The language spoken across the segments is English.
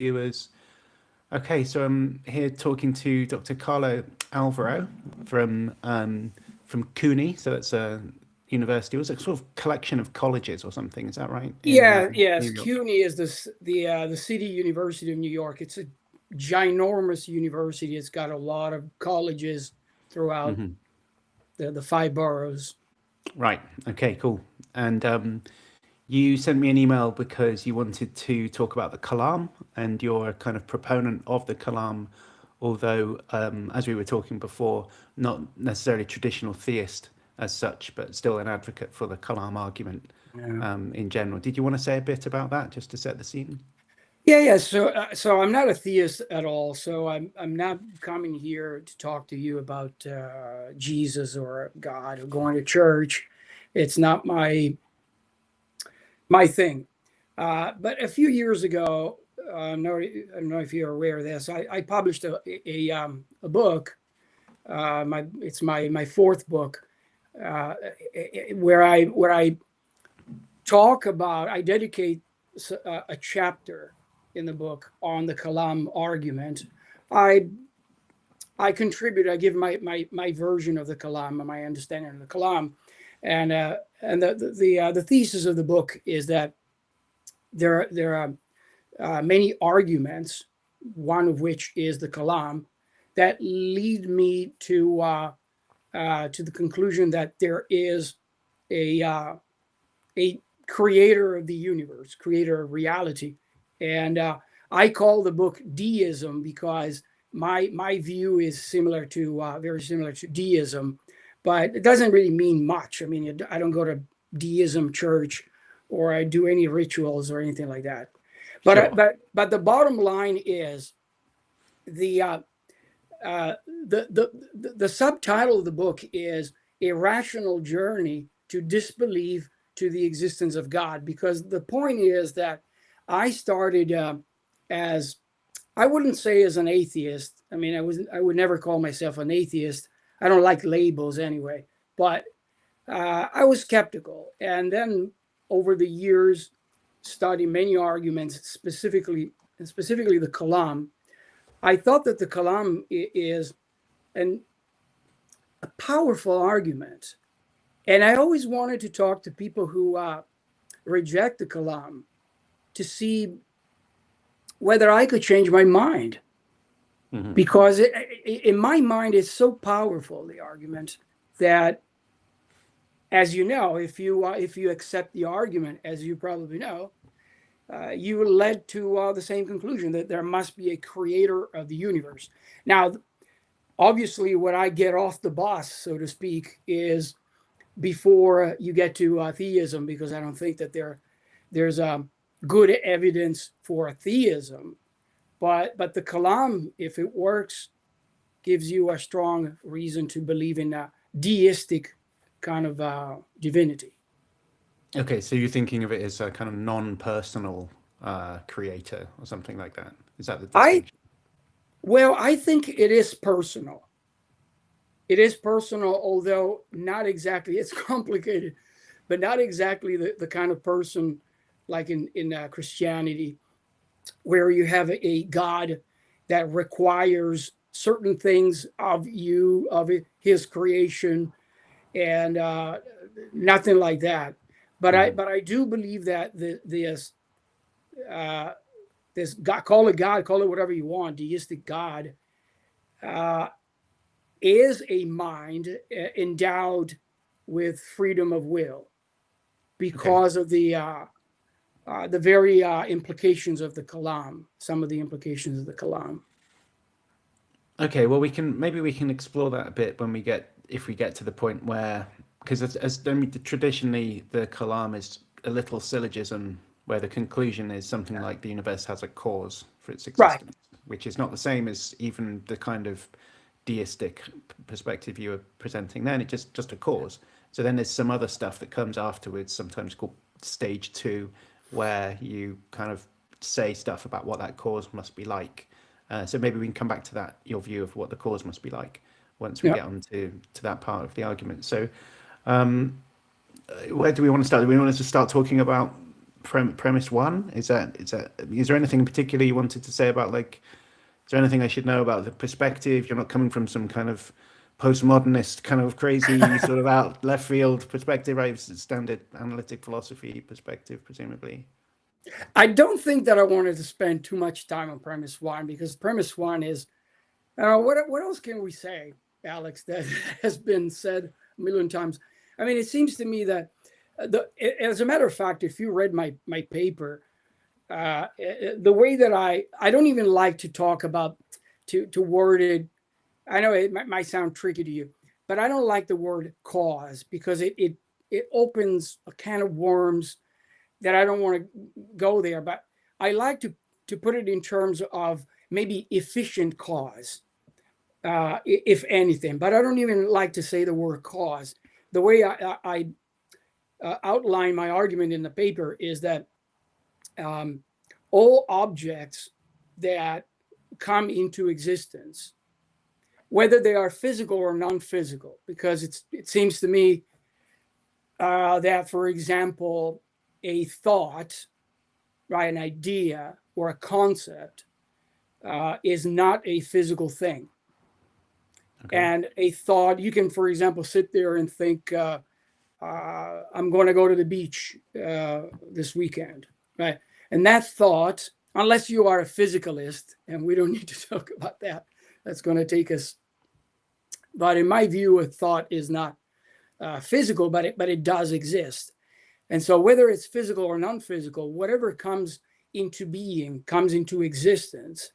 viewers. Okay, so I'm here talking to Dr. Carlo Alvaro from CUNY. So it's a university. It was a sort of collection of colleges or something. Is that right? In Yeah, yes. New York. CUNY is the City University of New York. It's a ginormous university. It's got a lot of colleges throughout Hmm. the five boroughs. Right. Okay. Cool. And you sent me an email because you wanted to talk about the Kalam, and you're a kind of proponent of the Kalam, although, as we were talking before, not necessarily traditional theist as such, but still an advocate for the Kalam argument Yeah. in general. Did you want to say a bit about that just to set the scene? Yeah. So I'm not a theist at all. So I'm not coming here to talk to you about Jesus or God or going to church. It's not my thing. But a few years ago, I don't know if you're aware of this. I published a book. It's my fourth book, uh, where I talk about. I dedicate a chapter in the book on the Kalam argument. I I contribute. I give my version of the Kalam, my understanding of the Kalam, and the thesis of the book is that there are many arguments, one of which is the Kalam, that lead me to the conclusion that there is a a creator of the universe, creator of reality, and I call the book deism because my view is similar to very similar to deism, but it doesn't really mean much. I mean, I don't go to deism church or I do any rituals or anything like that. But Sure. but the bottom line is the the subtitle of the book is a rational journey to disbelief to the existence of God, because the point is that I started as, I wouldn't say as an atheist. I mean, I would never call myself an atheist. I don't like labels anyway. But I was skeptical, and then over the years, studying many arguments, specifically the Kalam, I thought that the Kalam is an, a powerful argument, and I always wanted to talk to people who reject the Kalam to see whether I could change my mind, Hmm. because in my mind it's so powerful, the argument, that, as you know, if you accept the argument, as you probably know, you led to the same conclusion, that there must be a creator of the universe. Now, obviously, what I get off the bus, so to speak, is before you get to theism, because I don't think that there's good evidence for theism. But the Kalam, if it works, gives you a strong reason to believe in a deistic kind of divinity. Okay, so you're thinking of it as a kind of non-personal creator or something like that. Is that the I distinction? Well, I think it is personal. It is personal, although not exactly. It's complicated, but not exactly the kind of person like in Christianity, where you have a God that requires certain things of you, of his creation, and nothing like that. Hmm. But I do believe that uh, this God, call it whatever you want, deistic God, uh, is a mind endowed with freedom of will, Okay. because of the very implications of the Kalam, some of the implications of the Kalam. Okay, well, we can explore that a bit when we get if we get to the point where, because I mean, traditionally the Kalam is a little syllogism where the conclusion is something like the universe has a cause for its Right. existence, which is not the same as even the kind of deistic perspective you were presenting then. It's just a cause. So then there's some other stuff that comes afterwards, sometimes called stage two, where you kind of say stuff about what that cause must be like. So maybe we can come back to that, your view of what the cause must be like, once we Yeah. get on to that part of the argument. So where do we want to start? Do we want to start talking about premise one? Is there anything in particular you wanted to say about, like, is there anything I should know about the perspective? You're not coming from some kind of postmodernist kind of crazy sort of out left field perspective, right? It's a standard analytic philosophy perspective, presumably. I don't think that I wanted to spend too much time on premise one, because premise one is what else can we say, Alex, that has been said a million times? I mean, it seems to me that as a matter of fact, if you read my paper, the way that I don't even like to talk about, to word it. I know it might sound tricky to you, but I don't like the word cause, because it opens a can of worms that I don't want to go there. But I like to put it in terms of maybe efficient cause, if anything. But I don't even like to say the word cause. The way I outline my argument in the paper is that all objects that come into existence, whether they are physical or non-physical, because it seems to me that, for example, a thought, right, an idea or a concept is not a physical thing. Okay. And a thought, you can, for example, sit there and think, I'm going to go to the beach this weekend, right? And that thought, unless you are a physicalist, and we don't need to talk about that, that's going to take us. But in my view, a thought is not physical, but it does exist. And so whether it's physical or non-physical, whatever comes into being, comes into existence,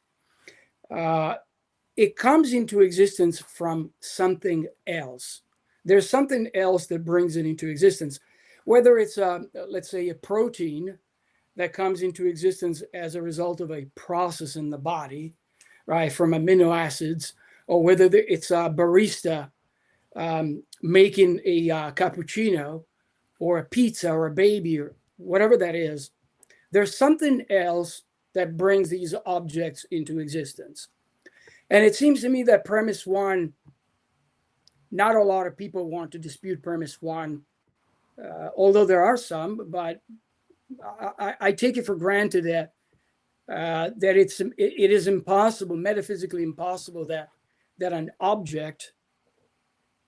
it comes into existence from something else. There's something else that brings it into existence. Whether it's, let's say, a protein that comes into existence as a result of a process in the body, right, from amino acids, or whether it's a barista making a cappuccino, or a pizza, or a baby, or whatever that is, there's something else that brings these objects into existence. And it seems to me that premise one, not a lot of people want to dispute premise one, although there are some, but I take it for granted that it is impossible, metaphysically impossible, that an object,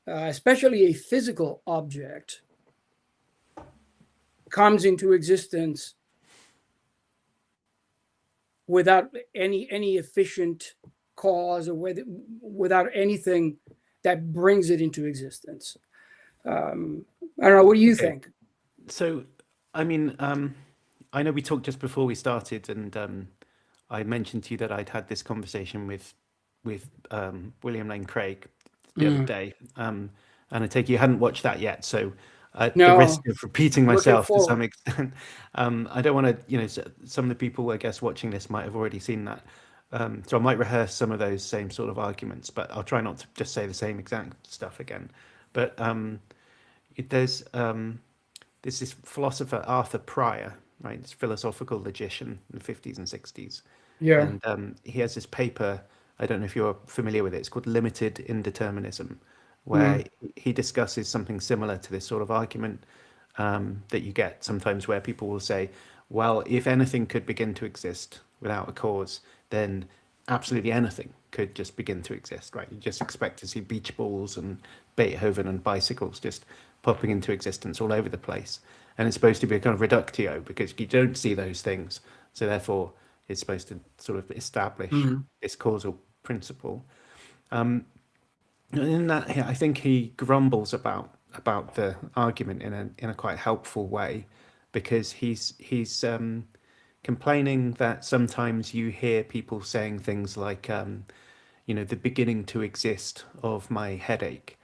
especially a physical object, comes into existence without any efficient cause, or without anything that brings it into existence. I don't know. What do you think? So, I mean, I know we talked just before we started, and I mentioned to you that I'd had this conversation with William Lane Craig the other day, and I take it you hadn't watched that yet. So, No, the risk of repeating myself to some forward. extent, I don't want to. Some of the people, I guess, watching this might have already seen that. So I might rehearse some of those same sort of arguments, but I'll try not to just say the same exact stuff again. But there's this philosopher, Arthur Pryor, right? It's philosophical logician in the 50s and 60s. Yeah. And he has this paper, I don't know if you're familiar with it, it's called Limited Indeterminism, where he discusses something similar to this sort of argument that you get sometimes, where people will say, well, if anything could begin to exist without a cause, then absolutely anything could just begin to exist, right? You just expect to see beach balls and Beethoven and bicycles just popping into existence all over the place. And it's supposed to be a kind of reductio, because you don't see those things. So therefore, it's supposed to sort of establish this causal principle. And in that, I think he grumbles about the argument in a quite helpful way, because he's complaining that sometimes you hear people saying things like, the beginning to exist of my headache.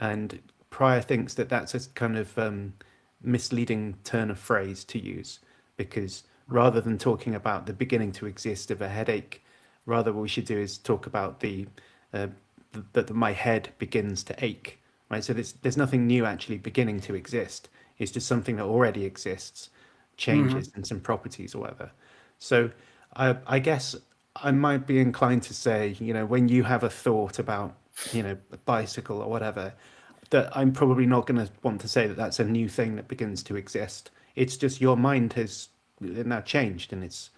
And Pryor thinks that that's a kind of misleading turn of phrase to use, because rather than talking about the beginning to exist of a headache, rather what we should do is talk about that my head begins to ache, right? So there's nothing new actually beginning to exist. It's just something that already exists, changes in some properties or whatever. So I guess I might be inclined to say, when you have a thought about, a bicycle or whatever, that I'm probably not going to want to say that that's a new thing that begins to exist. It's just your mind has now changed, and it's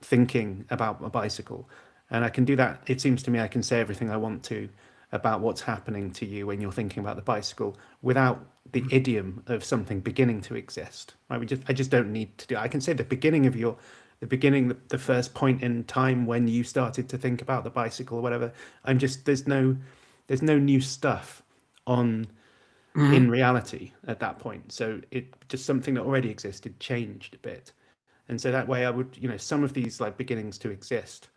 thinking about a bicycle. And I can do that. It seems to me I can say everything I want to about what's happening to you when you're thinking about the bicycle without the idiom of something beginning to exist. Right? I just don't need to do. I can say the beginning of the first point in time when you started to think about the bicycle or whatever. There's no new stuff on in reality at that point. So it just something that already existed changed a bit. And so that way I would, some of these like beginnings to exist,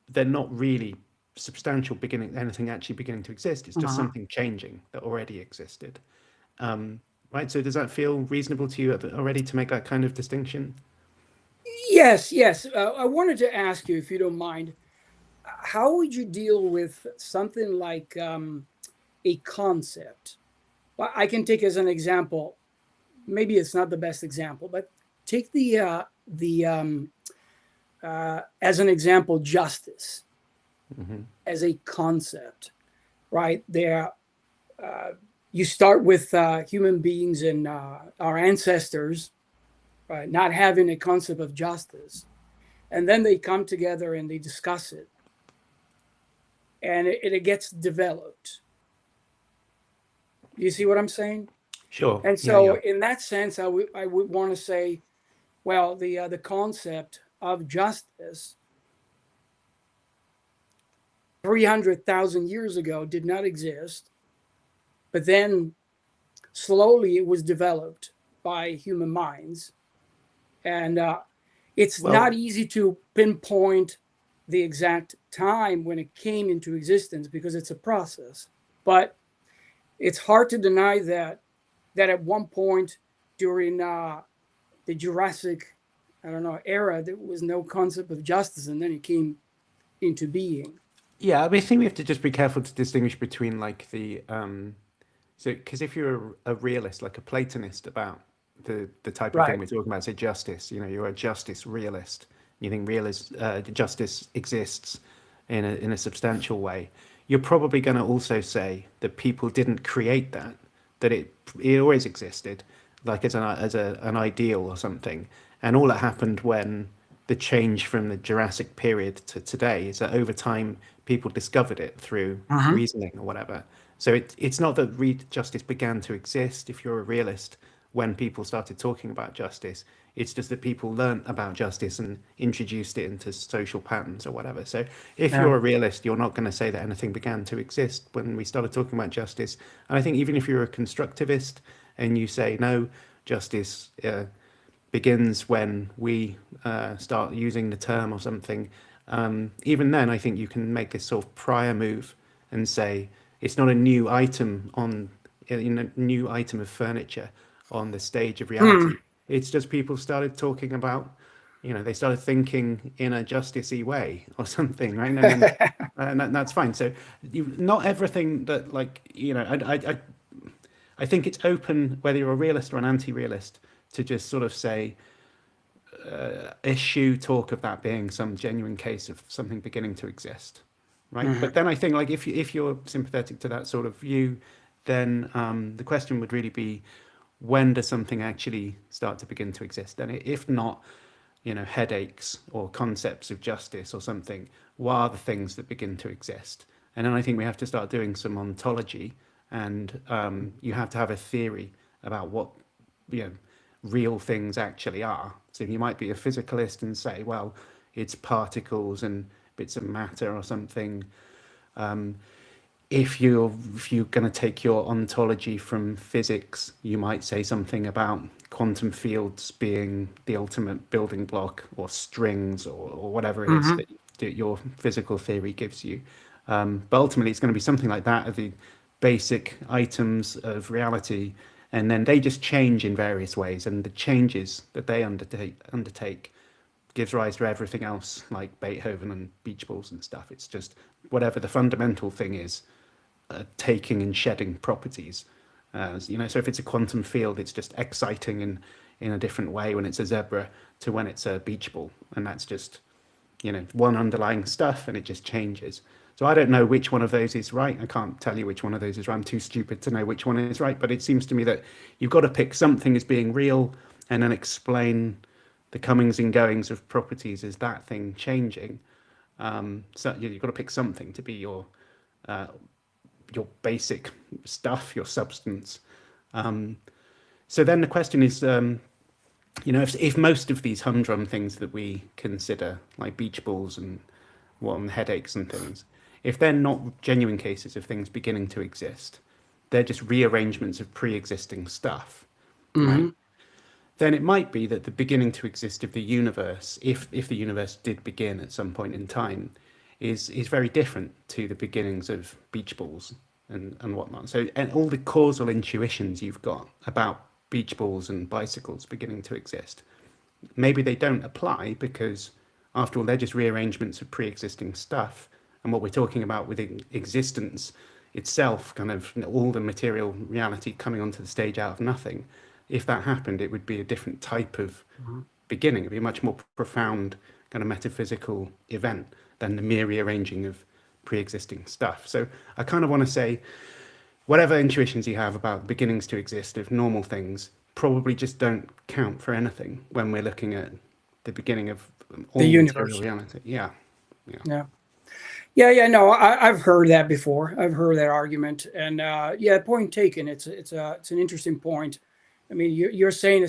they're not really substantial anything actually beginning to exist. It's just something changing that already existed. Right. So does that feel reasonable to you already to make that kind of distinction? Yes. I wanted to ask you, if you don't mind, how would you deal with something like a concept? Well, I can take as an example, maybe it's not the best example, but take as an example, justice as a concept, right? There, you start with human beings and our ancestors, right, not having a concept of justice, and then they come together and they discuss it, and it gets developed. You see what I'm saying? Sure. And so, in that sense, I would want to say, well, the concept of justice 300,000 years ago did not exist, but then slowly it was developed by human minds, and it's not easy to pinpoint the exact time when it came into existence because it's a process, but it's hard to deny that at one point during the Jurassic, era, there was no concept of justice, and then it came into being. Yeah, I think we have to just be careful to distinguish between like because if you're a realist, like a Platonist about the type of thing we're talking about, say justice, you're a justice realist. You think justice exists in a substantial way. You're probably going to also say that people didn't create that it always existed, like as an ideal or something, and all that happened when the change from the Jurassic period to today is that over time people discovered it through reasoning or whatever. So it's not that justice began to exist, if you're a realist, when people started talking about justice. It's just that people learned about justice and introduced it into social patterns or whatever. So if you're a realist, you're not going to say that anything began to exist when we started talking about justice. And I think even if you're a constructivist and you say, no, justice begins when we start using the term or something, even then I think you can make this sort of prior move and say it's not a new item new item of furniture on the stage of reality. It's just people started talking about, they started thinking in a justice-y way or something, right? And that's fine. So not everything that I think it's open, whether you're a realist or an anti-realist, to just sort of say, eschew talk of that being some genuine case of something beginning to exist, right? But then I think like if you're sympathetic to that sort of view, then the question would really be, when does something actually start to begin to exist? And if not, headaches or concepts of justice or something, what are the things that begin to exist? And then I think we have to start doing some ontology, and you have to have a theory about what real things actually are. So you might be a physicalist and say, well, it's particles and bits of matter or something. If you're going to take your ontology from physics, you might say something about quantum fields being the ultimate building block, or strings, or whatever it is that your physical theory gives you. But ultimately, it's going to be something like that, of the basic items of reality, and then they just change in various ways, and the changes that they undertake gives rise to everything else, like Beethoven and beach balls and stuff. It's just whatever the fundamental thing is, taking and shedding properties. So if it's a quantum field, it's just exciting in a different way when it's a zebra to when it's a beach ball, and that's just one underlying stuff, and it just changes. So I don't know which one of those is right. I can't tell you which one of those is right. I'm too stupid to know which one is right. But it seems to me that you've got to pick something as being real and then explain the comings and goings of properties is that thing changing. So you've got to pick something to be your basic stuff, your substance. So then the question is, if most of these humdrum things that we consider, like beach balls and headaches and things, if they're not genuine cases of things beginning to exist, they're just rearrangements of pre-existing stuff, right? Then it might be that the beginning to exist of the universe, if the universe did begin at some point in time, is very different to the beginnings of beach balls and whatnot. So, and all the causal intuitions you've got about beach balls and bicycles beginning to exist, maybe they don't apply, because after all, they're just rearrangements of pre-existing stuff. And what we're talking about with existence itself, kind of all the material reality coming onto the stage out of nothing, if that happened, it would be a different type of beginning. It'd be a much more profound kind of metaphysical event than the mere rearranging of pre-existing stuff. So I kind of want to say, whatever intuitions you have about beginnings to exist of normal things probably just don't count for anything when we're looking at the beginning of all The universe. material reality. Yeah. No, I've heard that before. I've heard that argument, and point taken. It's an interesting point. I mean, you're saying,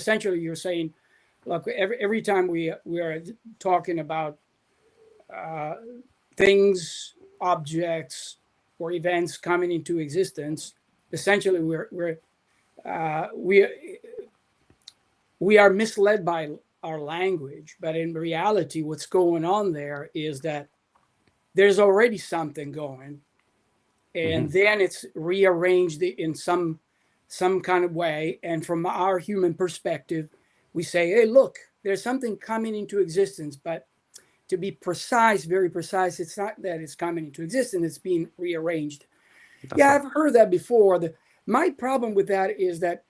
look, every time we are talking about things, objects, or events coming into existence, essentially we are misled by our language. But in reality, what's going on there is that there's already something going, and then it's rearranged in some kind of way. And from our human perspective, we say, hey, look, there's something coming into existence. But to be precise, very precise, it's not that it's coming into existence, it's being rearranged. That's right. I've heard that before. My problem with that is that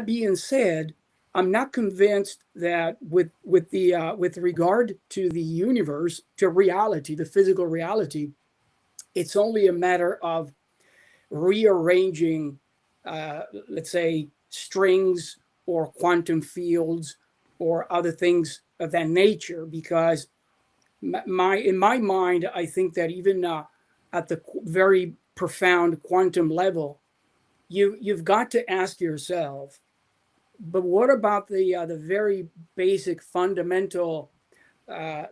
being said, I'm not convinced that with regard to the universe, to reality, the physical reality, it's only a matter of rearranging, let's say, strings or quantum fields or other things of that nature. Because in my mind, I think that even at the very profound quantum level, you've got to ask yourself, but what about the very basic fundamental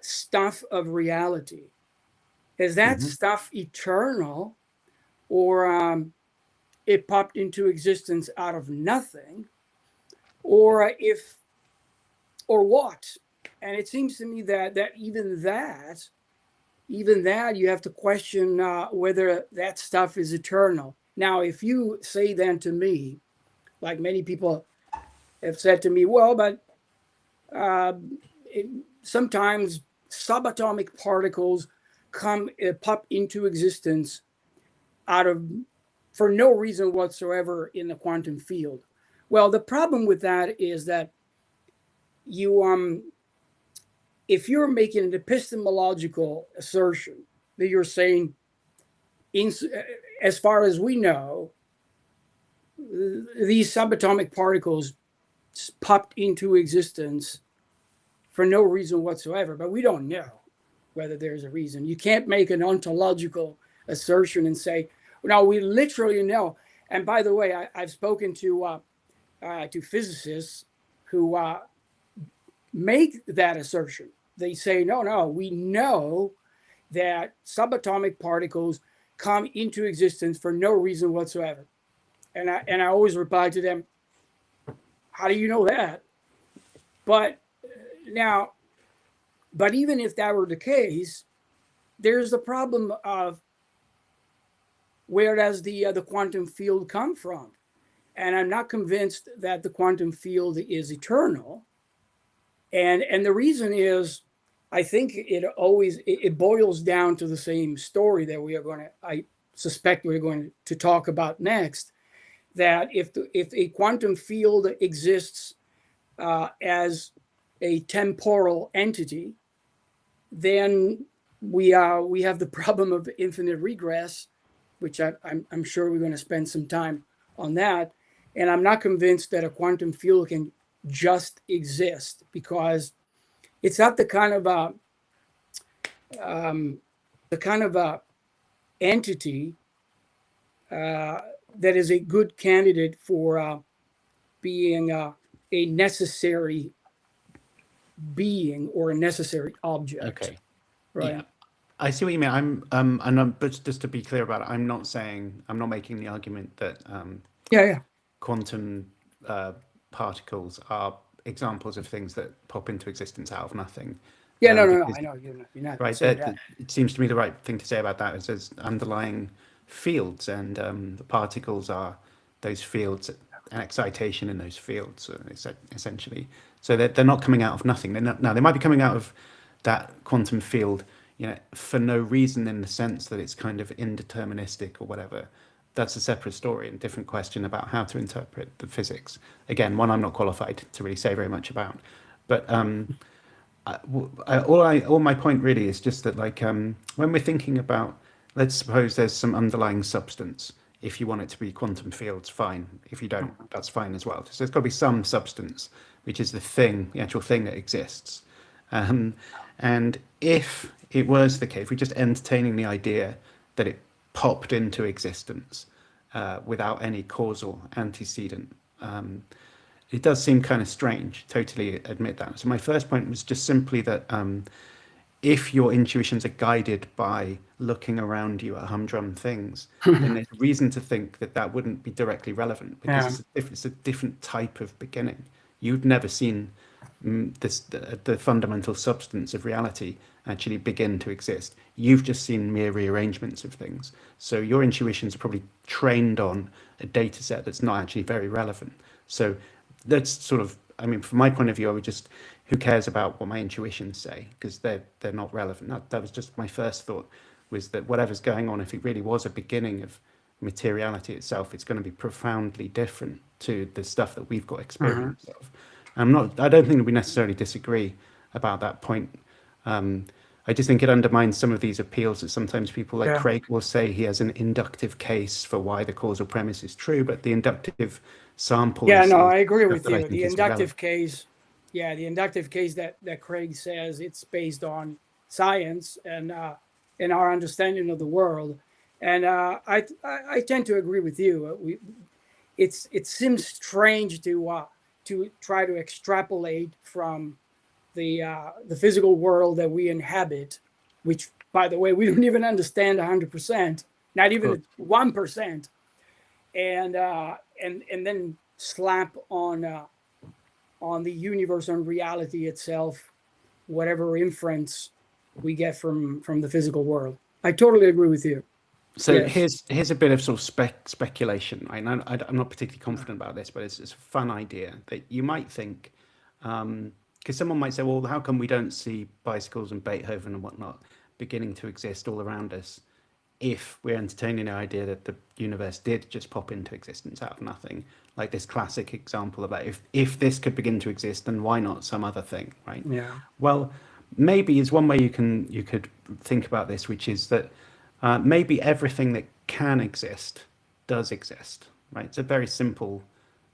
stuff of reality? Is that stuff eternal, or it popped into existence out of nothing, or what? And it seems to me that even that you have to question whether that stuff is eternal. Now, if you say then to me, like many people have said to me, well, but sometimes subatomic particles pop into existence for no reason whatsoever in the quantum field. Well, the problem with that is that if you're making an epistemological assertion that you're saying, as far as we know, these subatomic particles popped into existence for no reason whatsoever, but we don't know whether there's a reason. You can't make an ontological assertion and say, no, we literally know. And by the way, I've spoken to physicists who make that assertion. They say, no, we know that subatomic particles come into existence for no reason whatsoever. And I always reply to them, how do you know that? But even if that were the case, there's the problem of where does the quantum field come from? And I'm not convinced that the quantum field is eternal. And the reason is, I think it boils down to the same story that I suspect we're going to talk about next. That if a quantum field exists as a temporal entity, then we have the problem of infinite regress, which I'm sure we're going to spend some time on that. And I'm not convinced that a quantum field just exist, because it's not the kind of entity that is a good candidate for being a necessary being or a necessary object. Okay. Right. Yeah. I see what you mean. But just to be clear about it, I'm not making the argument that Yeah. quantum particles are examples of things that pop into existence out of nothing. Yeah. No. Because, I know you're not right. saying that. It seems to me the right thing to say about that is there's underlying fields, and the particles are those fields and excitation in those fields, essentially. So they're not coming out of nothing. Now they might be coming out of that quantum field, for no reason, in the sense that it's kind of indeterministic or whatever. That's a separate story and different question about how to interpret the physics. Again, one I'm not qualified to really say very much about. But all my point really is just that, like, when we're thinking about, let's suppose there's some underlying substance. If you want it to be quantum fields, fine. If you don't, that's fine as well. So there's got to be some substance, which is the actual thing that exists. And if it was the case, if we're just entertaining the idea that it popped into existence without any causal antecedent, it does seem kind of strange. Totally admit that. So my first point was just simply that if your intuitions are guided by looking around you at humdrum things, then there's reason to think that that wouldn't be directly relevant, because it's a different type of beginning. You've never seen the fundamental substance of reality actually begin to exist. You've just seen mere rearrangements of things. So your intuitions are probably trained on a data set that's not actually very relevant. So that's sort of, I mean, from my point of view, I would just, who cares about what my intuitions say, because they're not relevant. That was just my first thought, was that whatever's going on, if it really was a beginning of materiality itself, it's going to be profoundly different to the stuff that we've got experience of. I don't think that we necessarily disagree about that point. I just think it undermines some of these appeals that sometimes people like Craig will say he has an inductive case for why the causal premise is true, but the inductive sample. Yeah, no, I agree with you. The inductive case, the inductive case that Craig says, it's based on science and our understanding of the world, and I tend to agree with you. It seems strange to try to extrapolate from the physical world that we inhabit, which, by the way, we don't even understand 100%, not even 1%, and then slap on the universe and reality itself whatever inference we get from the physical world. I totally agree with you. So here's a bit of sort of speculation. I'm not particularly confident about this, but it's a fun idea that you might think, because someone might say, well, how come we don't see bicycles and Beethoven and whatnot beginning to exist all around us, if we're entertaining the idea that the universe did just pop into existence out of nothing, like this classic example about if this could begin to exist, then why not some other thing, right? Yeah. Well, maybe is one way you could think about this, which is that maybe everything that can exist does exist, right? It's a very simple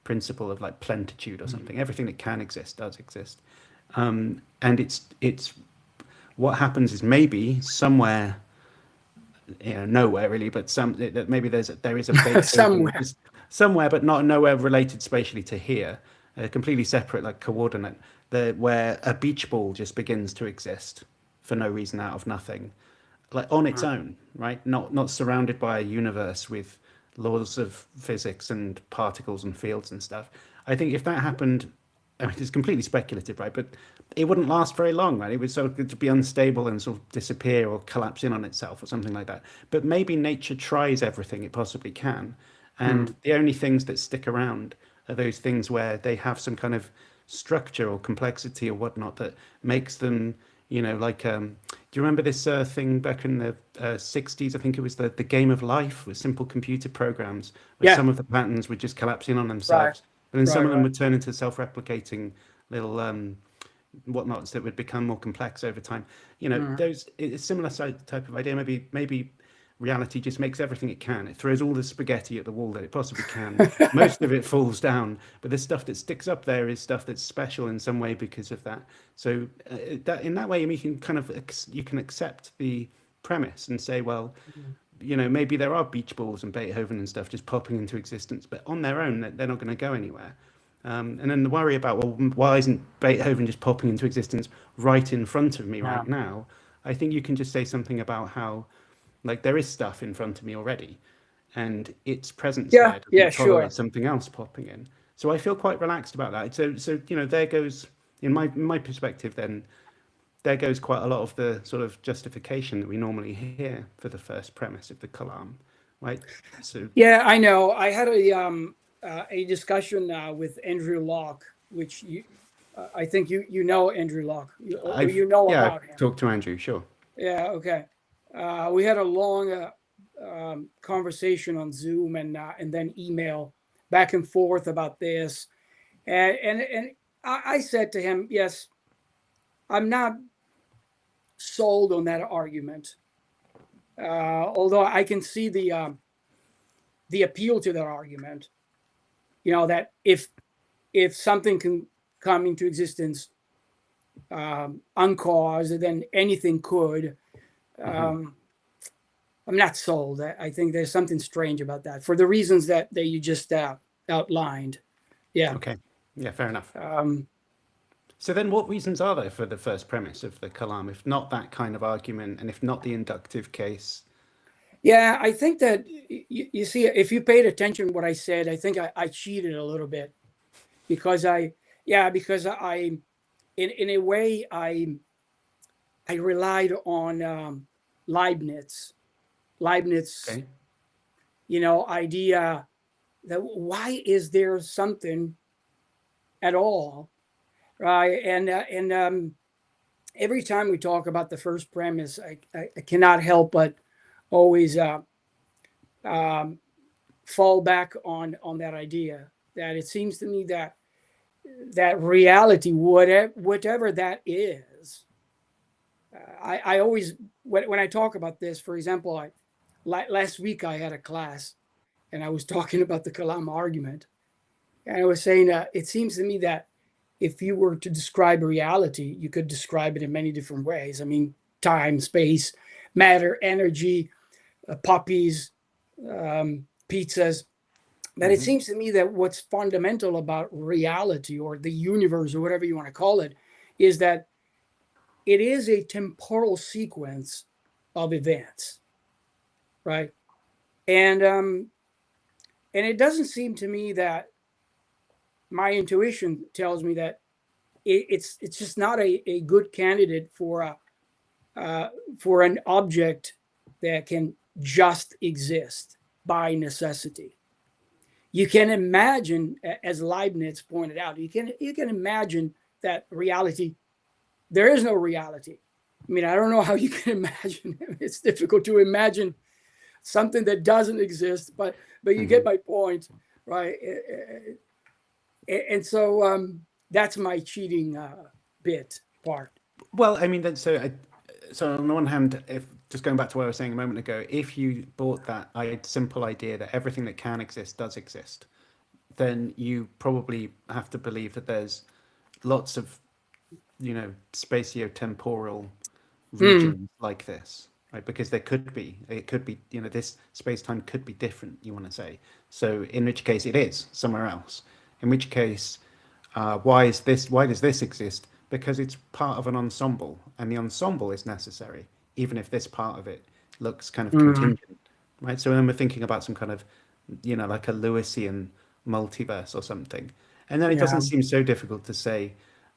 principle of like plentitude or something. Everything that can exist does exist, and it's what happens is maybe somewhere, nowhere really, but maybe there is a Beethoven somewhere, but not nowhere related spatially to here, a completely separate like coordinate, where a beach ball just begins to exist for no reason out of nothing, like on its own, right? Not surrounded by a universe with laws of physics and particles and fields and stuff. I think if that happened, I mean, it's completely speculative, right? But it wouldn't last very long, right? It would sort of be unstable and sort of disappear or collapse in on itself or something like that. But maybe nature tries everything it possibly can, and the only things that stick around are those things where they have some kind of structure or complexity or whatnot that makes them, like, do you remember this thing back in the 60s? I think it was the Game of Life with simple computer programs where some of the patterns would just collapse in on themselves, but then some of them would turn into self-replicating little whatnots that would become more complex over time. It's a similar type of idea. Maybe reality just makes everything it can. It throws all the spaghetti at the wall that it possibly can. Most of it falls down, but the stuff that sticks up there is stuff that's special in some way because of that. So that in that way, you can kind of you can accept the premise and say, well, maybe there are beach balls and Beethoven and stuff just popping into existence, but on their own, they're not going to go anywhere. And then the worry about, well, why isn't Beethoven just popping into existence right in front of me right now? I think you can just say something about how, like, there is stuff in front of me already, and its presence there doesn't tolerate something else popping in. So I feel quite relaxed about that. So there goes, in my perspective, then there goes quite a lot of the sort of justification that we normally hear for the first premise of the Kalam, right? So yeah, I know. I had a discussion with Andrew Locke, which I think you know Andrew Locke. About him. Talked to Andrew, sure. Yeah, okay. We had a long conversation on Zoom and then email back and forth about this, and I said to him, yes, I'm not sold on that argument, although I can see the appeal to that argument. That if something can come into existence uncaused, then anything could. I'm not sold. I think there's something strange about that for the reasons that you just outlined. Yeah. Okay. Yeah, fair enough. So then what reasons are there for the first premise of the Kalam, if not that kind of argument and if not the inductive case? Yeah, I think that, you see, if you paid attention to what I said, I think I cheated a little bit because in a way, I relied on Leibniz, Okay. Idea that why is there something at all, right? And every time we talk about the first premise, I cannot help but always fall back on that idea that it seems to me that reality, whatever that is, I always, when I talk about this, for example, last week I had a class and I was talking about the Kalam argument, and I was saying it seems to me that if you were to describe reality, you could describe it in many different ways. I mean, time, space, matter, energy, puppies, pizzas. But it seems to me that what's fundamental about reality or the universe or whatever you want to call it is that it is a temporal sequence of events, right? And it doesn't seem to me that my intuition tells me that it's just not a good candidate for an object that can just exist by necessity. You can imagine, as Leibniz pointed out, you can imagine that reality. There is no reality. I mean, I don't know how you can imagine. It's difficult to imagine something that doesn't exist, but you get my point, right? And so that's my cheating part. Well, I mean, so on the one hand, if just going back to what I was saying a moment ago, if you bought that simple idea that everything that can exist does exist, then you probably have to believe that there's lots of, spatio-temporal regions like this, right? Because it could be, this space-time could be different, you want to say. So in which case it is somewhere else. In which case, why does this exist? Because it's part of an ensemble, and the ensemble is necessary, even if this part of it looks kind of contingent, right? So then we're thinking about some kind of, like a Lewisian multiverse or something. And then it doesn't seem so difficult to say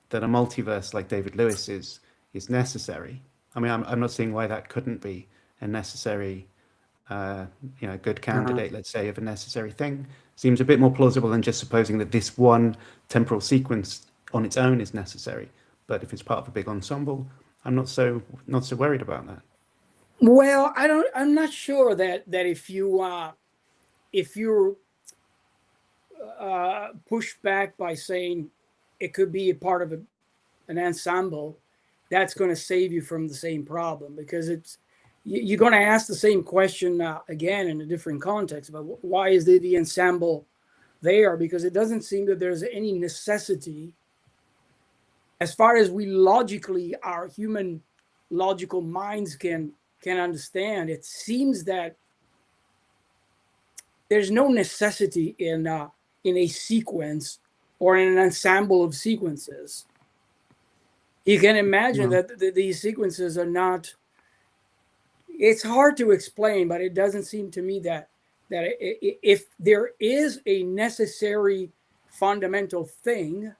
that a multiverse like David Lewis is necessary. I mean, I'm not seeing why that couldn't be a necessary, good candidate, let's say, of a necessary thing. Seems a bit more plausible than just supposing that this one temporal sequence on its own is necessary. But if it's part of a big ensemble, I'm not so worried about that. Well, I'm not sure that if you're pushed back by saying it could be a part of an ensemble, that's going to save you from the same problem, because you're going to ask the same question again in a different context. But why is the ensemble there? Because it doesn't seem that there's any necessity, as far as we logically, our human logical minds can understand. It seems that there's no necessity in a sequence or in an ensemble of sequences. You can imagine that these sequences are not. It's hard to explain, but it doesn't seem to me that if there is a necessary fundamental thing,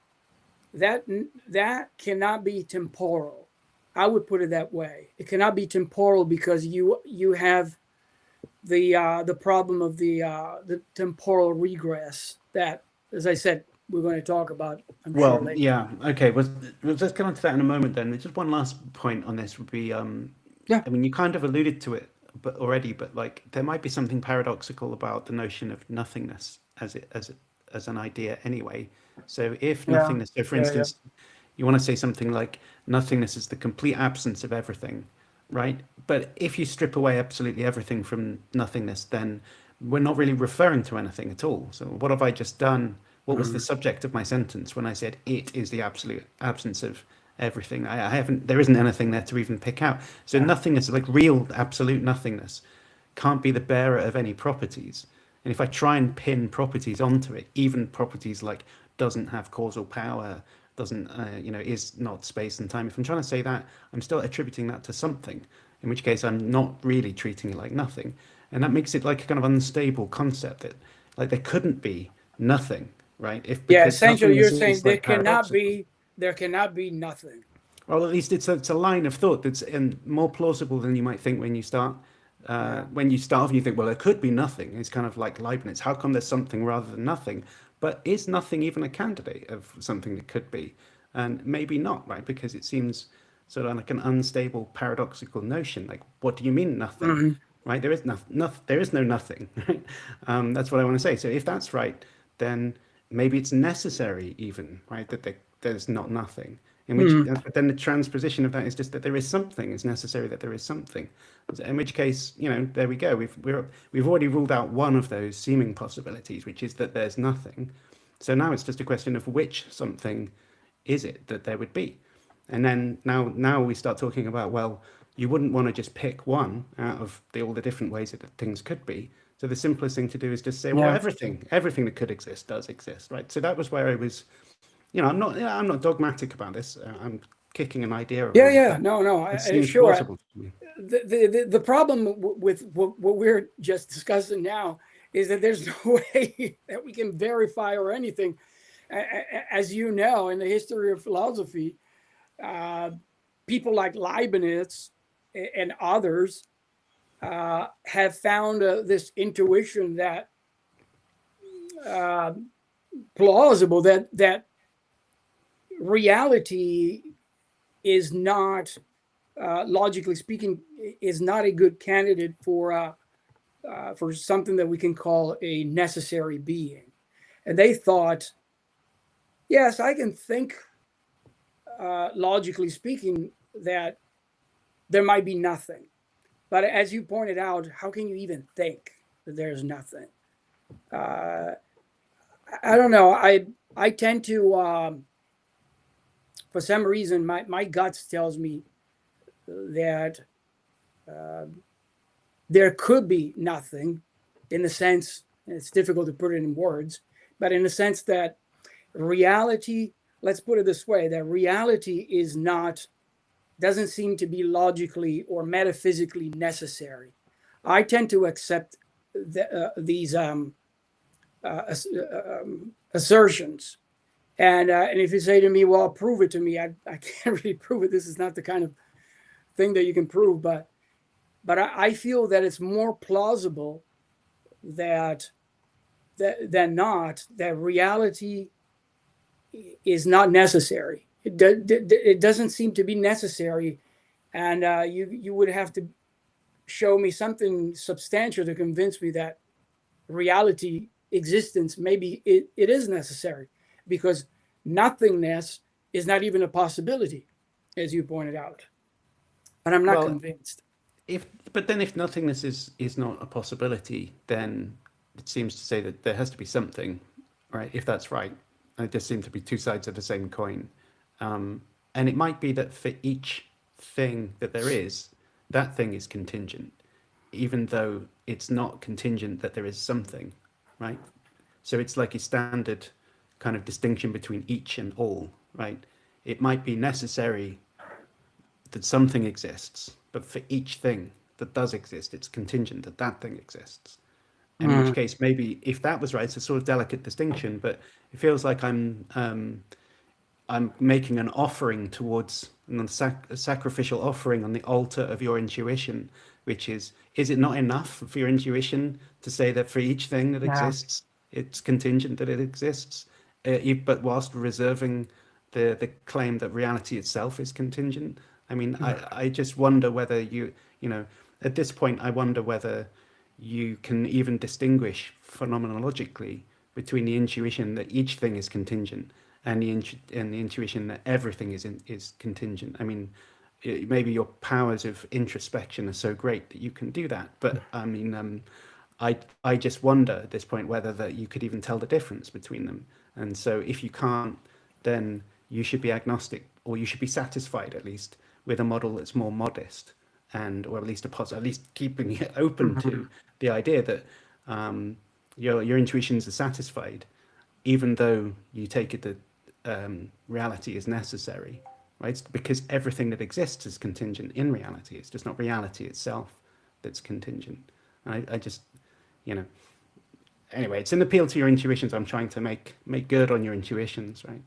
that cannot be temporal. I would put it that way. It cannot be temporal because you have the problem of the temporal regress that, as I said, we're going to talk about. Well, sure, yeah, okay. Well, let's get on to that in a moment. Then, just one last point on this would be, Yeah. I mean, you kind of alluded to it, but like there might be something paradoxical about the notion of nothingness as an idea, anyway. So, if nothingness, so for instance, you want to say something like nothingness is the complete absence of everything, right? But if you strip away absolutely everything from nothingness, then we're not really referring to anything at all. So, what have I just done? What was the subject of my sentence when I said it is the absolute absence of everything? I haven't. There isn't anything there to even pick out. So nothingness, like real absolute nothingness, can't be the bearer of any properties. And if I try and pin properties onto it, even properties like doesn't have causal power, doesn't is not space and time. If I'm trying to say that, I'm still attributing that to something. In which case, I'm not really treating it like nothing, and that makes it like a kind of unstable concept that like there couldn't be nothing. Right? Essentially, you're saying there cannot be nothing. Well, at least it's a line of thought that's more plausible than you might think when you start. When you start off, you think, well, there could be nothing. It's kind of like Leibniz. How come there's something rather than nothing? But is nothing even a candidate of something that could be? And maybe not, right? Because it seems sort of like an unstable, paradoxical notion. Like, what do you mean nothing? Mm-hmm. Right? There is there is no nothing. Right? That's what I want to say. So if that's right, then maybe it's necessary even, right, that there's not nothing. In which then the transposition of that is just that there is something. It's necessary that there is something. In which case, there we go. We've already ruled out one of those seeming possibilities, which is that there's nothing. So now it's just a question of which something is it that there would be. And then now we start talking about, well, you wouldn't want to just pick one out of all the different ways that things could be. So the simplest thing to do is just say, well, everything that could exist does exist, right? So that was where I was, I'm not dogmatic about this. I'm kicking an idea around. No. Sure. The problem with what we're just discussing now is that there's no way that we can verify or anything. As you know, in the history of philosophy, people like Leibniz and others have found this intuition that plausible that reality is not, logically speaking, is not a good candidate for something that we can call a necessary being. And they thought, yes, I can think, logically speaking, that there might be nothing. But as you pointed out, how can you even think that there's nothing? I don't know. I tend to, for some reason, my guts tells me that there could be nothing, in the sense, it's difficult to put it in words, but in the sense that reality, let's put it this way, that reality doesn't seem to be logically or metaphysically necessary. I tend to accept these assertions. And if you say to me, well, prove it to me, I can't really prove it. This is not the kind of thing that you can prove. But I feel that it's more plausible than not that reality is not necessary. It doesn't seem to be necessary, and you would have to show me something substantial to convince me that reality, existence, maybe it is necessary, because nothingness is not even a possibility, as you pointed out. But I'm not convinced. if but then if nothingness is not a possibility, then it seems to say that there has to be something, right? If that's right, and it just seem to be two sides of the same coin. And it might be that for each thing that there is, that thing is contingent, even though it's not contingent that there is something, right? So it's like a standard kind of distinction between each and all, right? It might be necessary that something exists, but for each thing that does exist, it's contingent that that thing exists. And in which Mm. case, maybe if that was right, it's a sort of delicate distinction, but it feels like I'm making an offering towards a sacrificial offering on the altar of your intuition, which is it not enough for your intuition to say that for each thing that Yeah. exists, it's contingent that it exists, but whilst reserving the claim that reality itself is contingent? I mean, I just wonder whether you know, at this point, I wonder whether you can even distinguish phenomenologically between the intuition that each thing is contingent and the intuition that everything is contingent. I mean, maybe your powers of introspection are so great that you can do that, but I mean, I just wonder at this point whether that you could even tell the difference between them. And so, if you can't, then you should be agnostic, or you should be satisfied at least with a model that's more modest, and or at least at least keeping it open to Mhm. the idea that your intuitions are satisfied, even though you take it that reality is necessary, right? Because everything that exists is contingent in reality. It's just not reality itself that's contingent. I just, you know, anyway, it's an appeal to your intuitions. I'm trying to make good on your intuitions, right?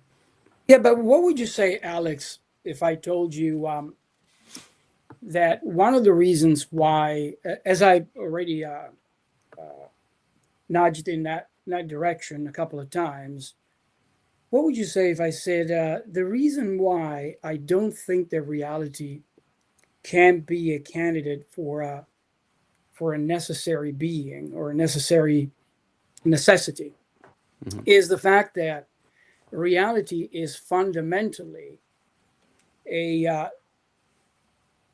Yeah, but what would you say, Alex, if I told you that one of the reasons why, as I already nudged in that direction a couple of times, what would you say if I said the reason why I don't think that reality can be a candidate for a necessary being or a necessary necessity Mm-hmm. is the fact that reality is fundamentally a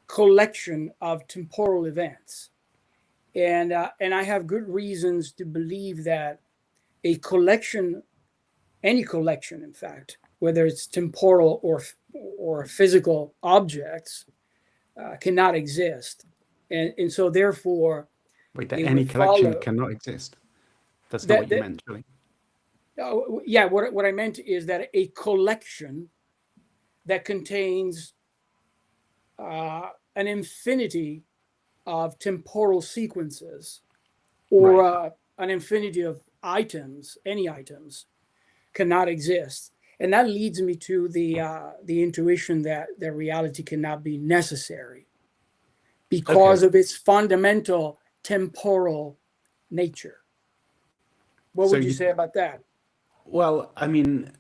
collection of temporal events, and I have good reasons to believe that a collection, any collection, in fact, whether it's temporal or physical objects, cannot exist, and so therefore Wait, that it any would collection follow cannot exist. That's not what that you meant, really. yeah, what I meant is that a collection that contains an infinity of temporal sequences or Right. an infinity of items, any items, cannot exist. And that leads me to the intuition that reality cannot be necessary Okay. because of its fundamental temporal nature. What So would you you, say about that? well, I mean,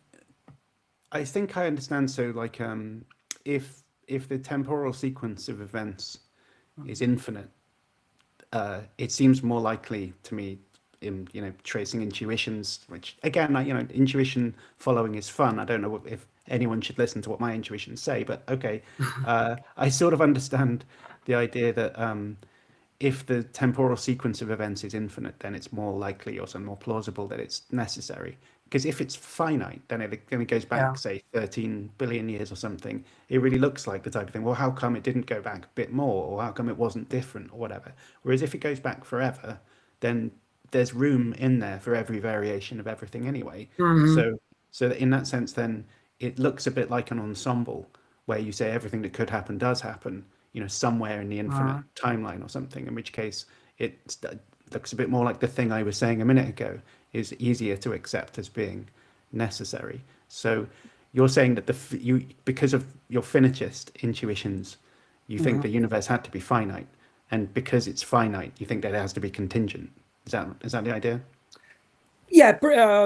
I think I understand. So, like, if the temporal sequence of events is infinite, it seems more likely to me in tracing intuitions, which again, intuition following is fun. I don't know if anyone should listen to what my intuitions say, but okay, I sort of understand the idea that if the temporal sequence of events is infinite, then it's more likely or some more plausible that it's necessary. Because if it's finite, then it goes Yeah. back, say, 13 billion years or something. It really looks like the type of thing. Well, how come it didn't go back a bit more, or how come it wasn't different, or whatever? Whereas if it goes back forever, then there's room in there for every variation of everything anyway. Mm-hmm. So in that sense, then it looks a bit like an ensemble where you say everything that could happen does happen, somewhere in the infinite Uh, timeline or something, in which case it looks a bit more like the thing I was saying a minute ago is easier to accept as being necessary. So you're saying that you because of your finitist intuitions, you think mhm. the universe had to be finite, and because it's finite, you think that it has to be contingent. Is that the idea? Yeah,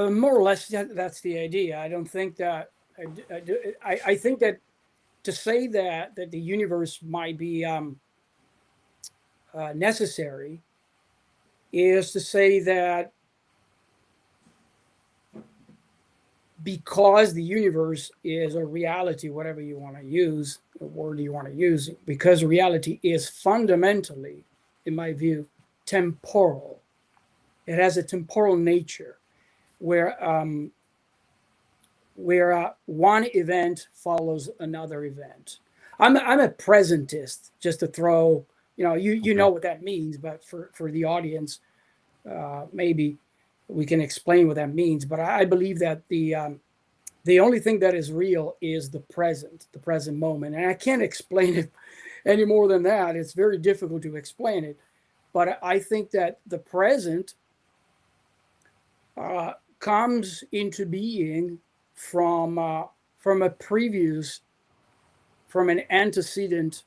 more or less that's the idea. I don't think that I think that to say that the universe might be necessary is to say that because the universe is a reality, whatever you want to use, the word you want to use, because reality is fundamentally, in my view, temporal. It has a temporal nature where one event follows another event. I'm a presentist, just to throw, you know what that means, but for the audience, maybe we can explain what that means. But I believe that the only thing that is real is the present moment. And I can't explain it any more than that. It's very difficult to explain it. But I think that the present comes into being from a previous, from an antecedent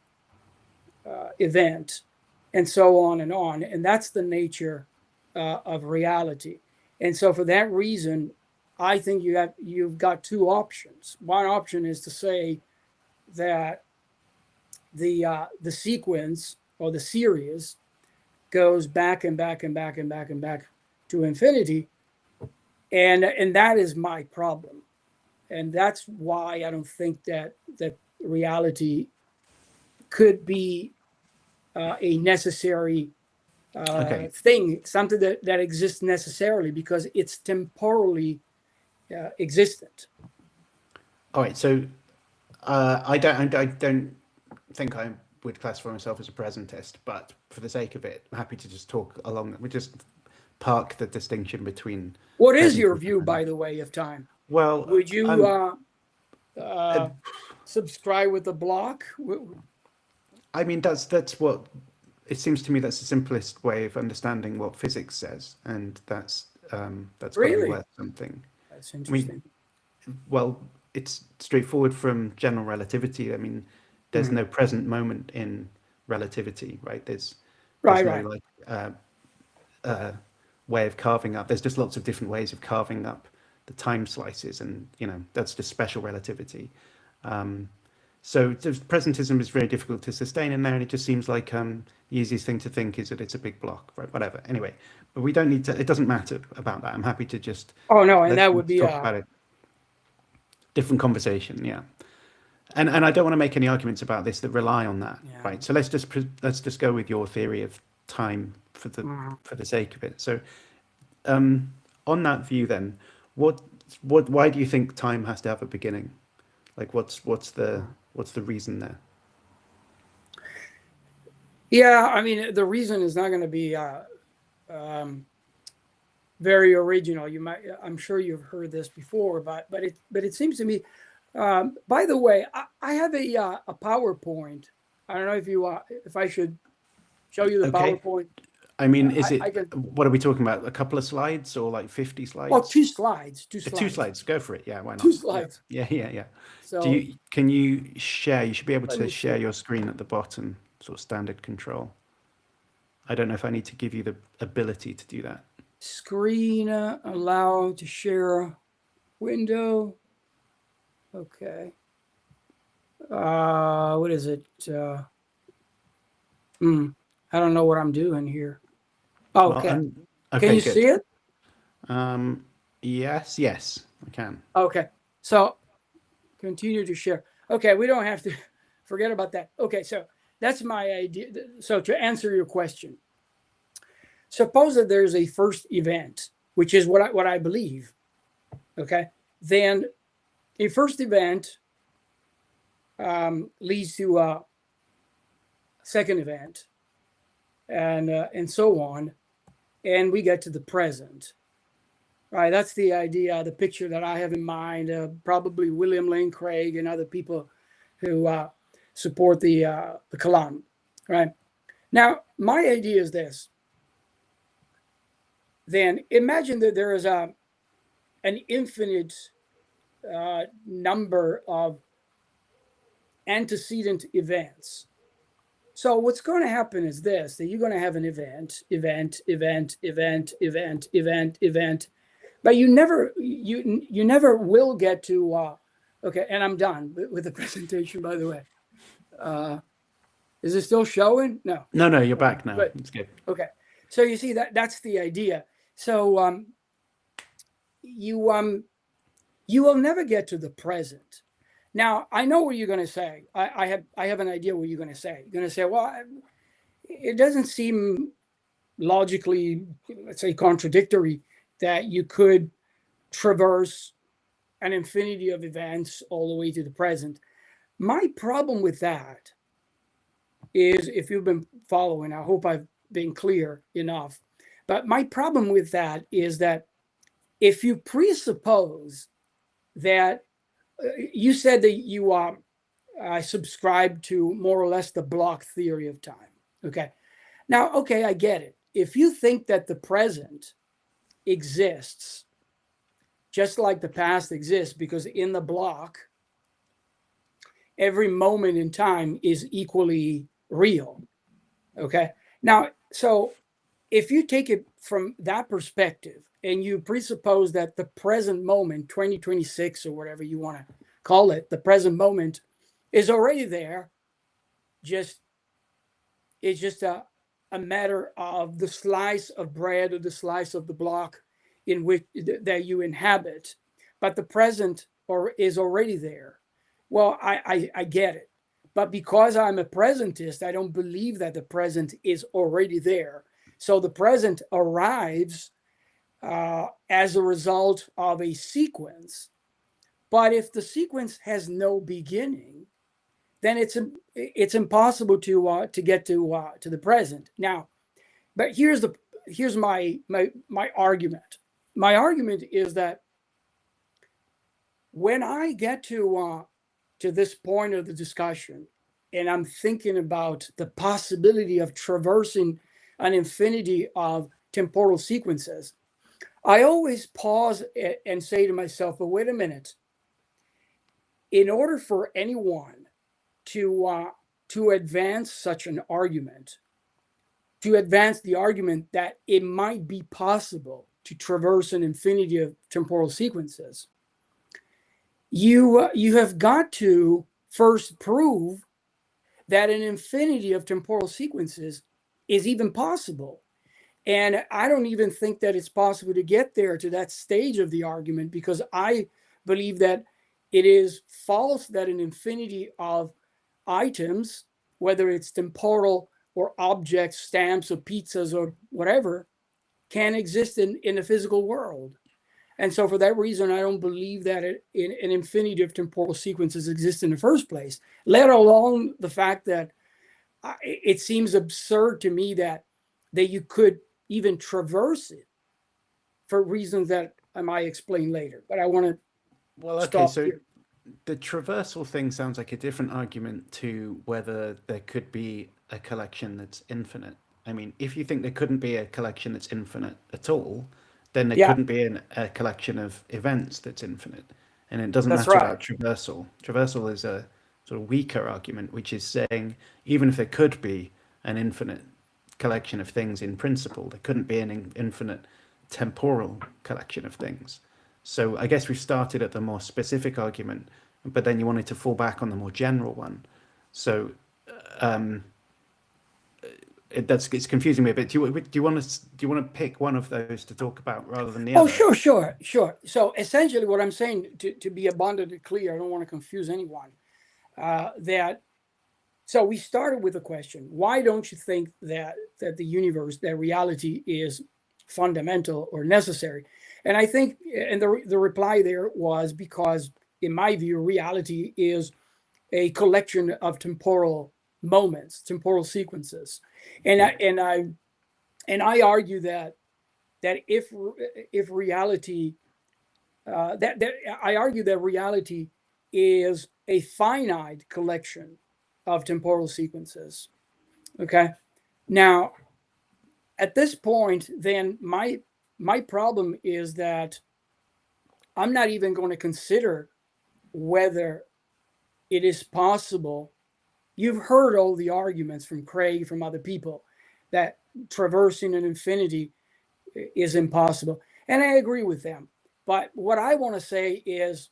event, and so on and on. And that's the nature of reality. And so for that reason, I think you've got two options. One option is to say that the sequence or the series goes back and back and back and back and back to infinity, and that is my problem, and that's why I don't think that reality could be a necessary thing, something that exists necessarily, because it's temporally existent. All right, so I don't think I would classify myself as a presentist, but for the sake of it, I'm happy to just talk along. We just park the distinction between. What is your view, by the way, of time? Well, would you subscribe with the block? I mean, that's what it seems to me. That's the simplest way of understanding what physics says, and that's Really worth something. That's interesting. I mean, well, it's straightforward from general relativity. I mean, there's no present moment in relativity, right? There's no like way of carving up. There's just lots of different ways of carving up the time slices, and that's just special relativity. So presentism is very difficult to sustain in there, and it just seems like the easiest thing to think is that it's a big block, right? Whatever. Anyway, but we don't need to. It doesn't matter about that. I'm happy to just. Oh no, and that would be talk about it. Different conversation, yeah. And I don't want to make any arguments about this that rely on that, right? So let's just go with your theory of time for the sake of it. So, on that view, then, why do you think time has to have a beginning? Like, what's the reason there? Yeah, I mean, the reason is not going to be very original. I'm sure you've heard this before, but it seems to me. By the way, I have a PowerPoint. I don't know if I should show you the PowerPoint. I mean, what are we talking about? A couple of slides or like 50 slides? Well, two slides. Two slides. Go for it. Yeah, why not? 2 slides. Yeah. So, can you share? You should be able to share your screen at the bottom, sort of standard control. I don't know if I need to give you the ability to do that. Screen allow to share window. Okay. What is it? I don't know what I'm doing here. Okay. Well, can you see it? Yes, I can. Okay. So continue to share. Okay, we don't have to forget about that. Okay, so that's my idea. So to answer your question, suppose that there's a first event, which is what I believe. Okay, then a first event leads to a second event, and so on, and we get to the present. Right, that's the idea, the picture that I have in mind. Probably William Lane Craig and other people who support the Kalam. Right. Now, my idea is this. Then imagine that there is an infinite number of antecedent events. So what's going to happen is this: that you're going to have an event, but you never will get to. Okay, and I'm done with the presentation. By the way, is it still showing? No. No, you're back now. Good. It's good. Okay, so you see that's the idea. So you you will never get to the present. Now, I know what you're going to say. I have an idea what you're going to say. You're going to say, well, it doesn't seem logically, let's say, contradictory that you could traverse an infinity of events all the way to the present. My problem with that is, if you've been following, I hope I've been clear enough, but my problem with that is that if you presuppose that you said that you subscribe to more or less the block theory of time. Okay. Now, okay, I get it. If you think that the present exists just like the past exists, because in the block, every moment in time is equally real. Okay. Now, so if you take it from that perspective and you presuppose that the present moment, 2026 or whatever you want to call it, the present moment is already there, it's just a matter of the slice of bread or the slice of the block in which that you inhabit, but the present is already there. Well, I get it. But because I'm a presentist, I don't believe that the present is already there. So the present arrives as a result of a sequence. But if the sequence has no beginning, then it's impossible to get to the present. Now, but here's my argument. My argument is that when I get to this point of the discussion, and I'm thinking about the possibility of traversing an infinity of temporal sequences, I always pause and say to myself, but wait a minute. In order for anyone to advance such an argument, to advance the argument that it might be possible to traverse an infinity of temporal sequences, you have got to first prove that an infinity of temporal sequences is even possible. And I don't even think that it's possible to get there to that stage of the argument, because I believe that it is false that an infinity of items, whether it's temporal or objects, stamps or pizzas or whatever, can exist in the physical world. And so for that reason, I don't believe that an infinity of temporal sequences exist in the first place, let alone the fact that it seems absurd to me that you could even traverse it for reasons that I might explain later. But I want to stop here. The traversal thing sounds like a different argument to whether there could be a collection that's infinite. I mean, if you think there couldn't be a collection that's infinite at all, then there couldn't be a collection of events that's infinite. And it doesn't matter about traversal. Traversal is a sort of weaker argument, which is saying even if there could be an infinite collection of things in principle, there couldn't be an infinite temporal collection of things. So I guess we've started at the more specific argument, but then you wanted to fall back on the more general one. So it's confusing me a bit. Do you want to pick one of those to talk about rather than the other? Oh, sure. So essentially, what I'm saying, to be abundantly clear, I don't want to confuse anyone. So we started with a question: why don't you think that the universe, that reality, is fundamental or necessary? And I think, and the reply there was because, in my view, reality is a collection of temporal moments, temporal sequences, and I argue that if reality, I argue that reality is a finite collection of temporal sequences. Okay, now at this point, then my problem is that I'm not even going to consider whether it is possible. You've heard all the arguments from Craig, from other people, that traversing an infinity is impossible. And I agree with them. But what I want to say is,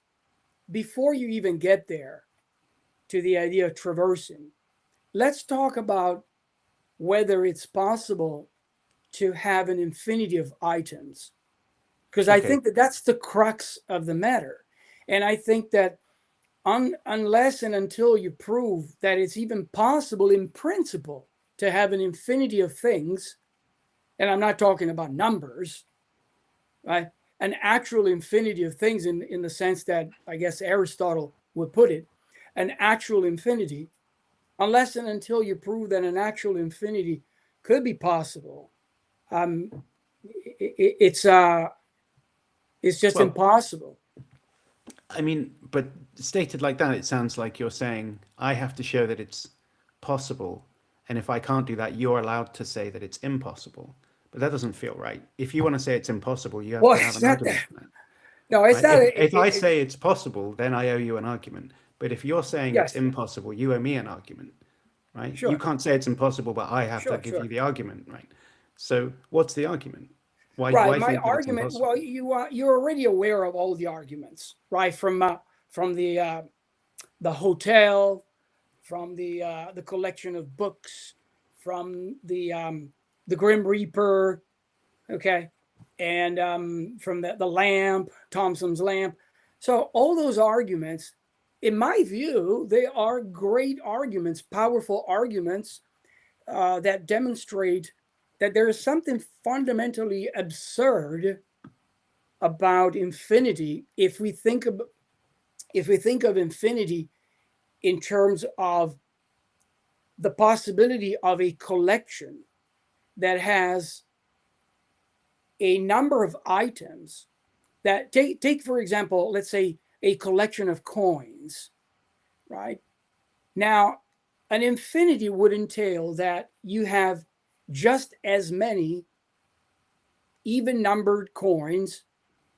before you even get there to the idea of traversing, let's talk about whether it's possible to have an infinity of items. Because I think that that's the crux of the matter. And I think that unless and until you prove that it's even possible in principle to have an infinity of things, and I'm not talking about numbers, right? An actual infinity of things in the sense that I guess Aristotle would put it, an actual infinity, unless and until you prove that an actual infinity could be possible, it's just Well, impossible. I mean, but stated like that, it sounds like you're saying I have to show that it's possible, and if I can't do that, you're allowed to say that it's impossible. But that doesn't feel right. If you want to say it's impossible, you have Well, to have it's an not argument that. for that, No, it's right? not. If I say it's possible, then I owe you an argument. But if you're saying it's Yes, impossible, you owe me an argument, right? You sure, can't say it's impossible, but I have to sure, give you sure. the argument, right? So what's the argument? Right. Why My think that it's argument. Well, impossible? you're already aware of all the arguments, right? From the hotel, from the collection of books, from the Grim Reaper, okay, and from the lamp, Thompson's lamp. So all those arguments, in my view, they are great arguments, powerful arguments that demonstrate that there is something fundamentally absurd about infinity if we think of infinity in terms of the possibility of a collection that has a number of items that take for example, let's say a collection of coins, right? Now, an infinity would entail that you have just as many even numbered coins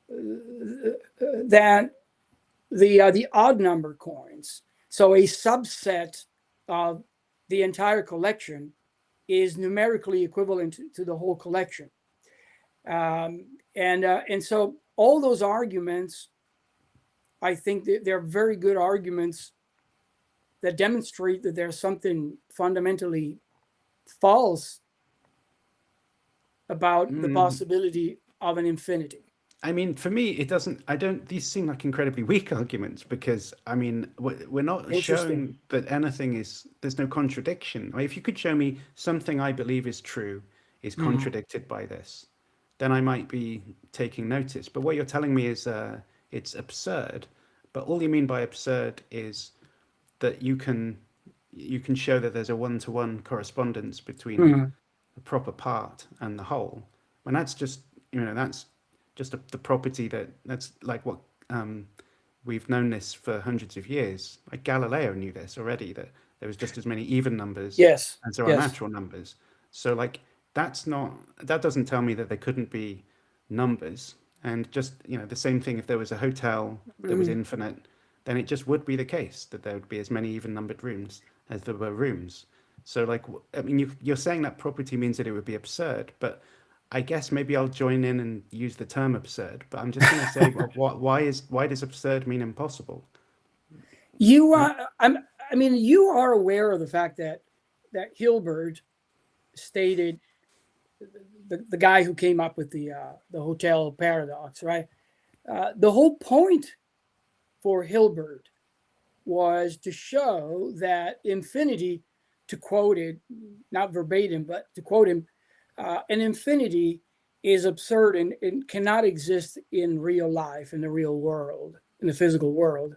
than the odd number coins. So a subset of the entire collection is numerically equivalent to the whole collection. And so all those arguments, I think that they're very good arguments that demonstrate that there's something fundamentally false about the possibility of an infinity. I mean, for me, it doesn't. I don't. These seem like incredibly weak arguments because I mean, we're not Interesting. showing that anything is. There's no contradiction. I mean, if you could show me something I believe is true is Mhm. contradicted by this, then I might be taking notice. But what you're telling me is it's absurd. But all you mean by absurd is that you can show that there's a one-to-one correspondence between Mhm. the proper part and the whole. And that's just that's just the property that's like what we've known this for hundreds of years. Like Galileo knew this already, that there was just as many even numbers Yes. as there are Yes. natural numbers. So like that doesn't tell me that there couldn't be numbers. And just the same thing, if there was a hotel that was Mhm. infinite, then it just would be the case that there would be as many even numbered rooms as there were rooms. So like I mean you're saying that property means that it would be absurd, but I guess maybe I'll join in and use the term absurd, but I'm just going to say, why does absurd mean impossible? You Right? I mean, you are aware of the fact that Hilbert stated, the guy who came up with the hotel paradox, right? The whole point for Hilbert was to show that infinity, to quote it, not verbatim, but to quote him, an infinity is absurd and cannot exist in real life, in the real world, in the physical world.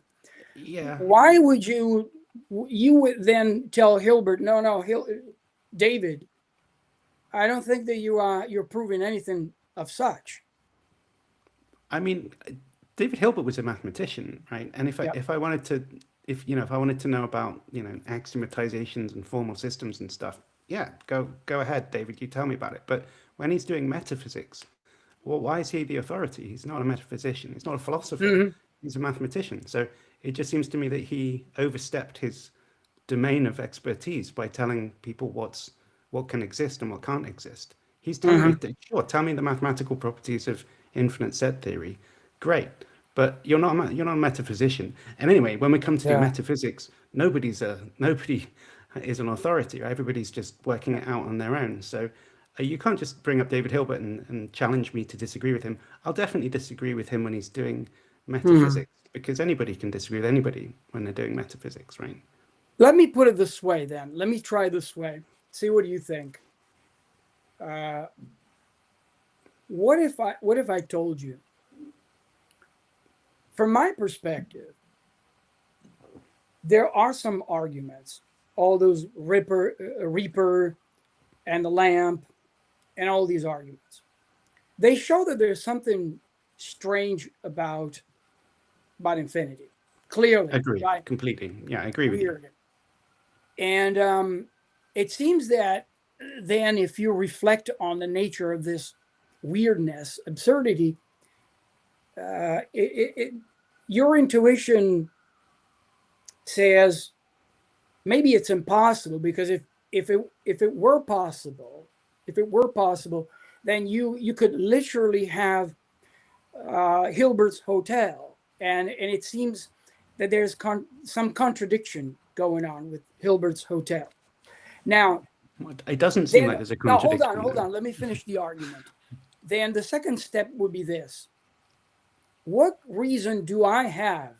Yeah. Why would you would then tell Hilbert, no, no, David, I don't think that you're proving anything of such. I mean, David Hilbert was a mathematician, right? And Yeah. if I wanted to if I wanted to know about axiomatizations and formal systems and stuff, yeah, go ahead, David. You tell me about it. But when he's doing metaphysics, well, why is he the authority? He's not a metaphysician. He's not a philosopher. Mm-hmm. He's a mathematician. So it just seems to me that he overstepped his domain of expertise by telling people what can exist and what can't exist. He's telling me, Mm-hmm. sure, tell me the mathematical properties of infinite set theory. Great, but you're not a metaphysician. And anyway, when we come to do Yeah. metaphysics, nobody is an authority. Right? Everybody's just working it out on their own. So you can't just bring up David Hilbert and challenge me to disagree with him. I'll definitely disagree with him when he's doing Mm-hmm. metaphysics. because anybody can disagree with anybody when they're doing metaphysics, right? Let me put it this way then. Let me try this way. See, what do you think? What if I told you, from my perspective, there are some arguments, all those Reaper and the lamp and all these arguments. They show that there's something strange about infinity. Clearly. Agree, right? completely. Yeah, I agree with you. And it seems that then if you reflect on the nature of this weirdness, absurdity, your intuition says maybe it's impossible, because if it were possible, then you could literally have Hilbert's Hotel, and it seems that there's some contradiction going on with Hilbert's Hotel. Now, it doesn't seem like there's a contradiction. No, hold on. Let me finish the argument. Then the second step would be this. What reason do I have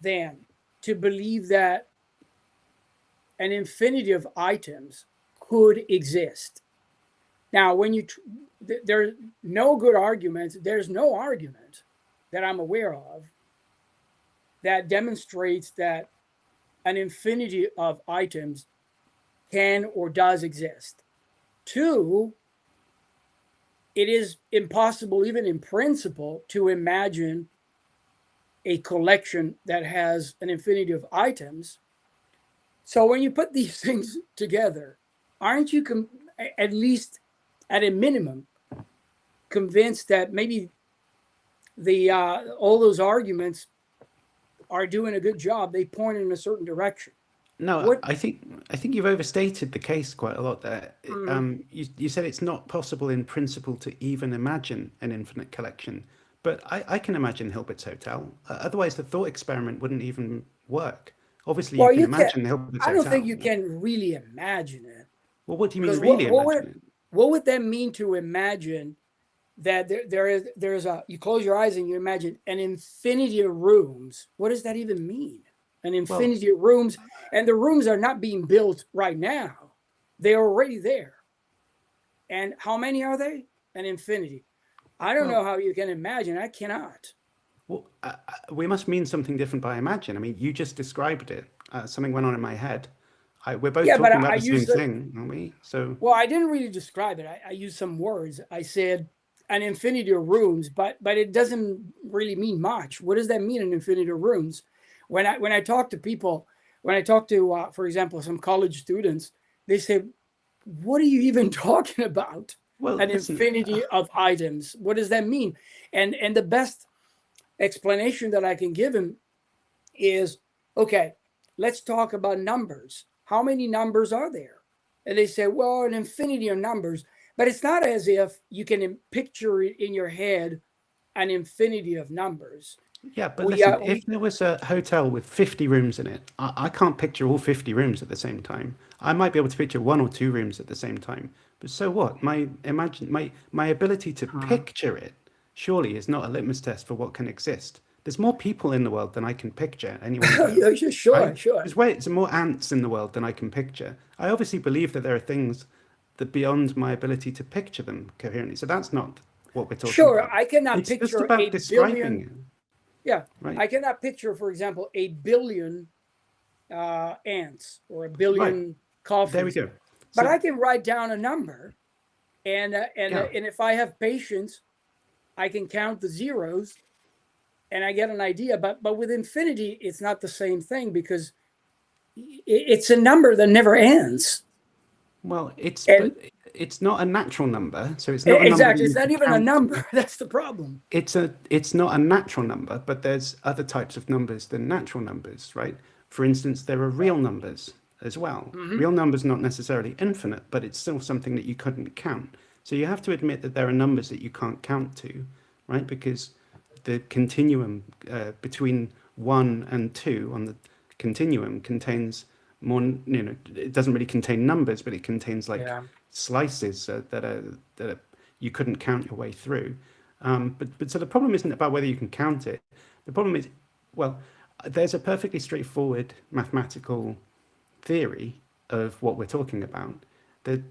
then to believe that an infinity of items could exist? Now, when there's no good arguments, there's no argument that I'm aware of that demonstrates that an infinity of items can or does exist. Two, it is impossible, even in principle, to imagine a collection that has an infinity of items. So when you put these things together, aren't you at least at a minimum convinced that maybe all those arguments are doing a good job? They point in a certain direction. No, I think you've overstated the case quite a lot there. You said it's not possible in principle to even imagine an infinite collection, but I can imagine Hilbert's Hotel. Otherwise, the thought experiment wouldn't even work. Obviously, you can imagine Hilbert's Hotel. I don't think you can really imagine it. Well, what do you mean really imagine it? What would that mean to imagine that there's you close your eyes and you imagine an infinity of rooms? What does that even mean? An infinity of rooms, and the rooms are not being built right now. They're already there. And how many are they? An infinity. I don't know how you can imagine. I cannot. Well, we must mean something different by imagine. I mean, you just described it. Something went on in my head. We're both talking about the same thing, aren't we? So. Well, I didn't really describe it. I used some words. I said an infinity of rooms, but it doesn't really mean much. What does that mean, an infinity of rooms? When I talk to people, for example, some college students, they say, "What are you even talking about? Well, an infinity of items. What does that mean?" And the best explanation that I can give them is, okay, let's talk about numbers. How many numbers are there? And they say, well, an infinity of numbers. But it's not as if you can picture in your head an infinity of numbers. Yeah, but listen, if there was a hotel with 50 rooms in it, I can't picture all 50 rooms at the same time. I might be able to picture 1 or 2 rooms at the same time. But so what? My ability to picture it surely is not a litmus test for what can exist. There's more people in the world than I can picture. Sure. There's more ants in the world than I can picture. I obviously believe that there are things that beyond my ability to picture them coherently. So that's not what we're talking about. Sure, I cannot it's picture just about a describing billion. it. Yeah, right. I cannot picture, for example, a billion ants or a billion coffins. There we go. But I can write down a number, and if I have patience, I can count the zeros, and I get an idea. But with infinity, it's not the same thing, because it's a number that never ends. Well, it's not a natural number, so it's not exactly. It's not even a number. That's the problem. It's not a natural number, but there's other types of numbers than natural numbers, right? For instance, there are real numbers as well. Mm-hmm. Real numbers not necessarily infinite, but it's still something that you couldn't count. So you have to admit that there are numbers that you can't count to, right? Because the continuum between 1 and 2 on the continuum contains more, it doesn't really contain numbers, but it contains slices that are you couldn't count your way through. But so the problem isn't about whether you can count it, The problem is, well, there's a perfectly straightforward mathematical theory of what we're talking about. The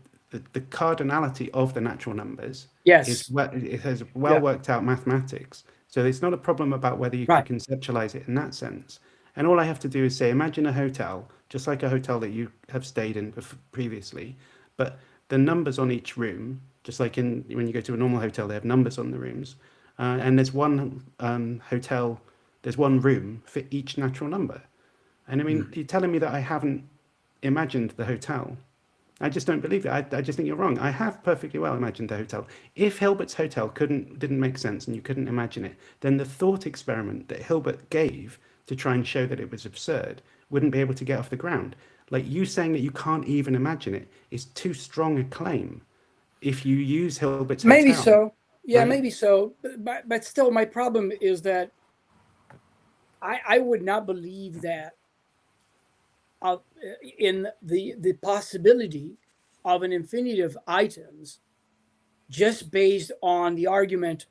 cardinality of the natural numbers is Yes. it has well Yeah. worked out mathematics. So it's not a problem about whether you can Right. conceptualize it in that sense. And all I have to do is say, imagine a hotel, just like a hotel that you have stayed in previously, but the numbers on each room, just like when you go to a normal hotel, they have numbers on the rooms, and there's one hotel, there's one room for each natural number. And I mean, you're telling me that I haven't imagined the hotel. I just don't believe it. I just think you're wrong. I have perfectly well imagined the hotel. If Hilbert's hotel didn't make sense and you couldn't imagine it, then the thought experiment that Hilbert gave to try and show that it was absurd wouldn't be able to get off the ground. Like, you saying that you can't even imagine it is too strong a claim. If you use Hilbert's Maybe hotel, so. Yeah, right? maybe so. But still, my problem is that I would not believe that in the possibility of an infinity of items just based on the argument,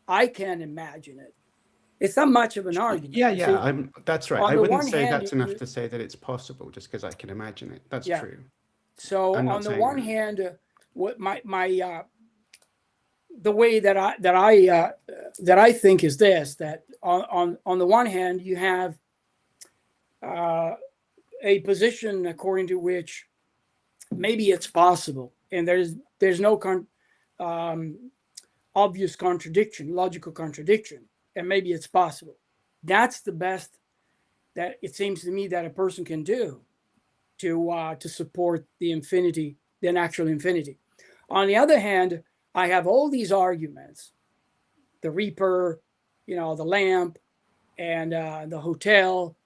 I can imagine it. It's not much of an argument. Yeah, You yeah, see, that's right. on I the wouldn't one say hand, that's enough to say that it's possible just because I can imagine it. That's yeah. true. So I'm not on the saying one that. hand, what my the way that I think is this: that on the one hand, you have a position according to which maybe it's possible, and there's no obvious contradiction, logical contradiction, and maybe it's possible. That's the best that it seems to me that a person can do to support the infinity, the natural infinity. On the other hand, I have all these arguments, the Reaper, the lamp, and the hotel,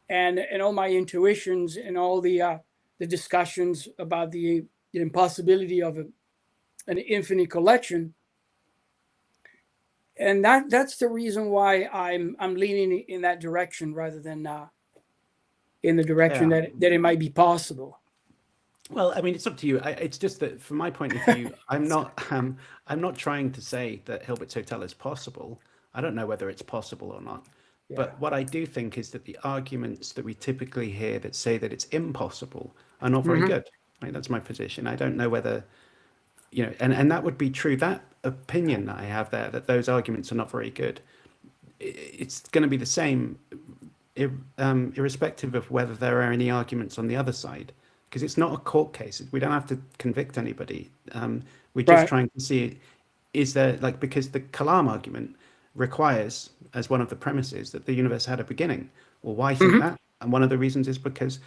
and all my intuitions, and all the discussions about the impossibility of an infinite collection. And that's the reason why I'm leaning in that direction rather than in the direction Yeah. that it might be possible. Well, I mean, it's up to you. It's just that from my point of view, I'm not trying to say that Hilbert's Hotel is possible. I don't know whether it's possible or not. Yeah. But what I do think is that the arguments that we typically hear that say that it's impossible are not very good. Right? That's my position. I don't know whether, and that would be true. That opinion that I have there, that those arguments are not very good, it's going to be the same, irrespective of whether there are any arguments on the other side. Because it's not a court case. We don't have to convict anybody. We're just Right. trying to see, is there, because the Kalam argument requires, as one of the premises, that the universe had a beginning. Well, why think that? And one of the reasons is because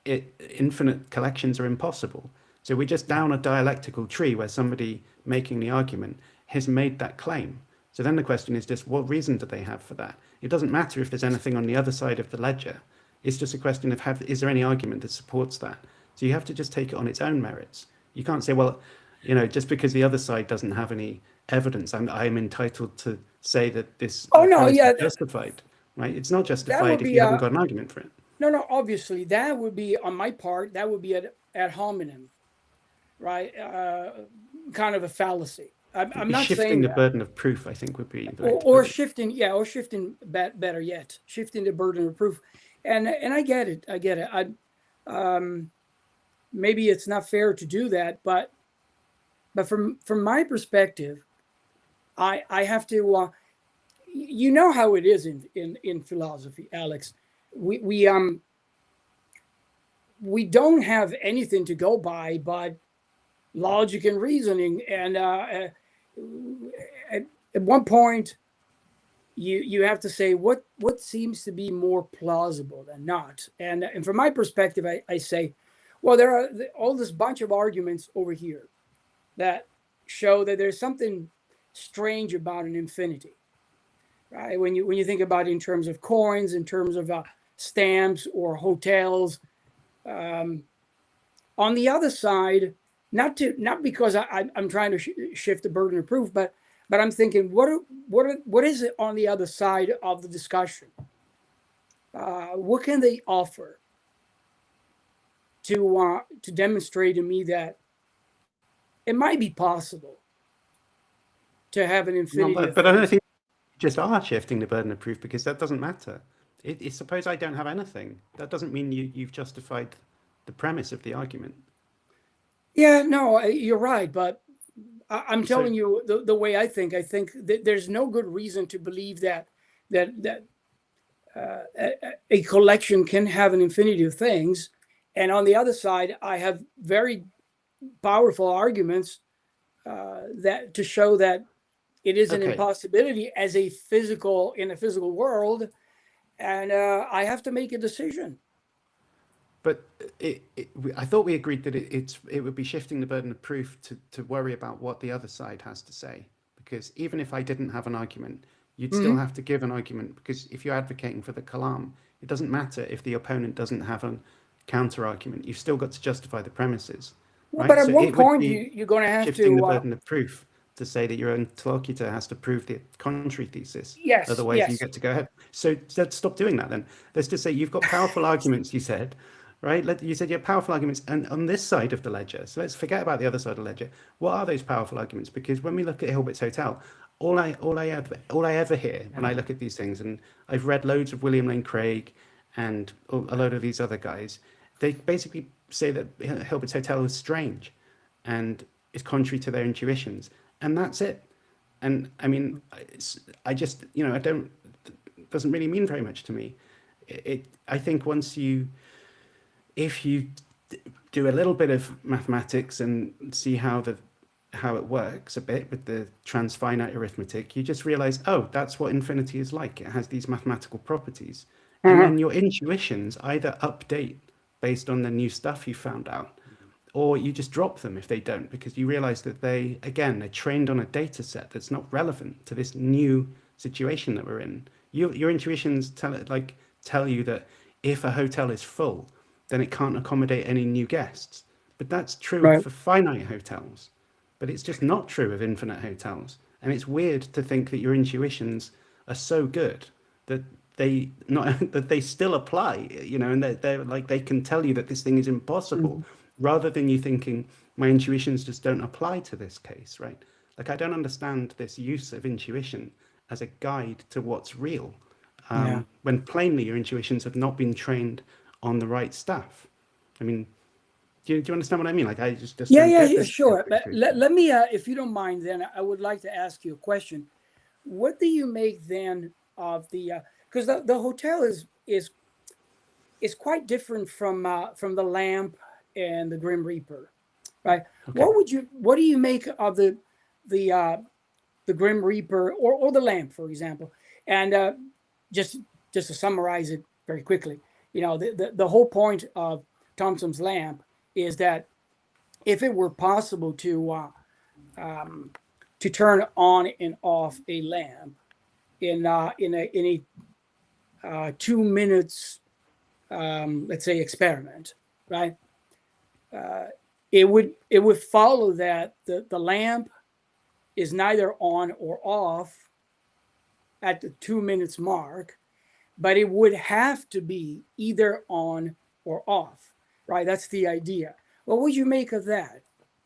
infinite collections are impossible. So we're just down a dialectical tree where somebody making the argument has made that claim. So then the question is just, what reason do they have for that? It doesn't matter if there's anything on the other side of the ledger. It's just a question of, is there any argument that supports that? So you have to just take it on its own merits. You can't say, well, just because the other side doesn't have any evidence, I'm entitled to say that this premise is justified, right? It's not justified if you haven't got an argument for it. No, obviously, that would be, on my part, that would be ad hominem, right? Kind of a fallacy. I'm not shifting saying the that. burden of proof, I think, would be the way or shifting, better yet, shifting the burden of proof. And I get it. Maybe it's not fair to do that, but from my perspective, I have to. You know how it is in philosophy, Alex. We don't have anything to go by but logic and reasoning, and at one point, you have to say what seems to be more plausible than not. And from my perspective, I say, well, there are all this bunch of arguments over here that show that there's something strange about an infinity, right? When you think about it in terms of coins, in terms of stamps or hotels. On the other side, not because I'm trying to shift the burden of proof, but I'm thinking, what is it on the other side of the discussion? What can they offer to demonstrate to me that it might be possible to have an infinity? But I don't think just are shifting the burden of proof because that doesn't matter. Suppose I don't have anything. That doesn't mean you've justified the premise of the argument. Yeah, no, you're right. But I'm So, telling you the way I think that there's no good reason to believe that a collection can have an infinity of things. And on the other side, I have very powerful arguments that to show that it is an okay, impossibility as a physical in a physical world, and I have to make a decision. but I thought we agreed that it would be shifting the burden of proof to worry about what the other side has to say. Because even if I didn't have an argument, you'd still Mm-hmm. have to give an argument. Because if you're advocating for the Kalam, it doesn't matter if the opponent doesn't have a counter argument. You've still got to justify the premises, Well, but right? at So one it would point, be you're going to have shifting the to. burden of proof to say that your interlocutor has to prove the contrary thesis. Yes, Otherwise, you yes. get to go ahead. So let's stop doing that then. Let's just say you've got powerful arguments, you said, right? You said you have powerful arguments, and on this side of the ledger, so let's forget about the other side of the ledger. What are those powerful arguments? Because when we look at Hilbert's Hotel, all I ever hear when I look at these things, and I've read loads of William Lane Craig and a load of these other guys, they basically say that Hilbert's Hotel is strange and is contrary to their intuitions, and that's it. And I mean, I just, I don't, it doesn't really mean very much to me. I think if you do a little bit of mathematics and see how it works a bit with the transfinite arithmetic, you just realize, oh, that's what infinity is like. It has these mathematical properties. And then your intuitions either update based on the new stuff you found out, or you just drop them if they don't, because you realize that they're trained on a data set that's not relevant to this new situation that we're in. Your intuitions tell you that if a hotel is full, then it can't accommodate any new guests. But that's true Right. for finite hotels. But it's just not true of infinite hotels. And it's weird to think that your intuitions are so good that they still apply, and they're like, they can tell you that this thing is impossible, rather than you thinking my intuitions just don't apply to this case, right? Like, I don't understand this use of intuition as a guide to what's real, Yeah. when plainly your intuitions have not been trained on the right stuff. I mean, do you understand what I mean? Like, I just Yeah, don't yeah, get yeah, this. sure. But let me, if you don't mind, then I would like to ask you a question. What do you make then of the? Because the hotel is quite different from the lamp and the Grim Reaper, right? Okay. What do you make of the Grim Reaper or the lamp, for example? And just to summarize it very quickly, the whole point of Thompson's lamp is that if it were possible to turn on and off a lamp in a 2 minutes, let's say, experiment, right? It would follow that the lamp is neither on or off at the 2 minutes mark, but it would have to be either on or off, right? That's the idea. What would you make of that?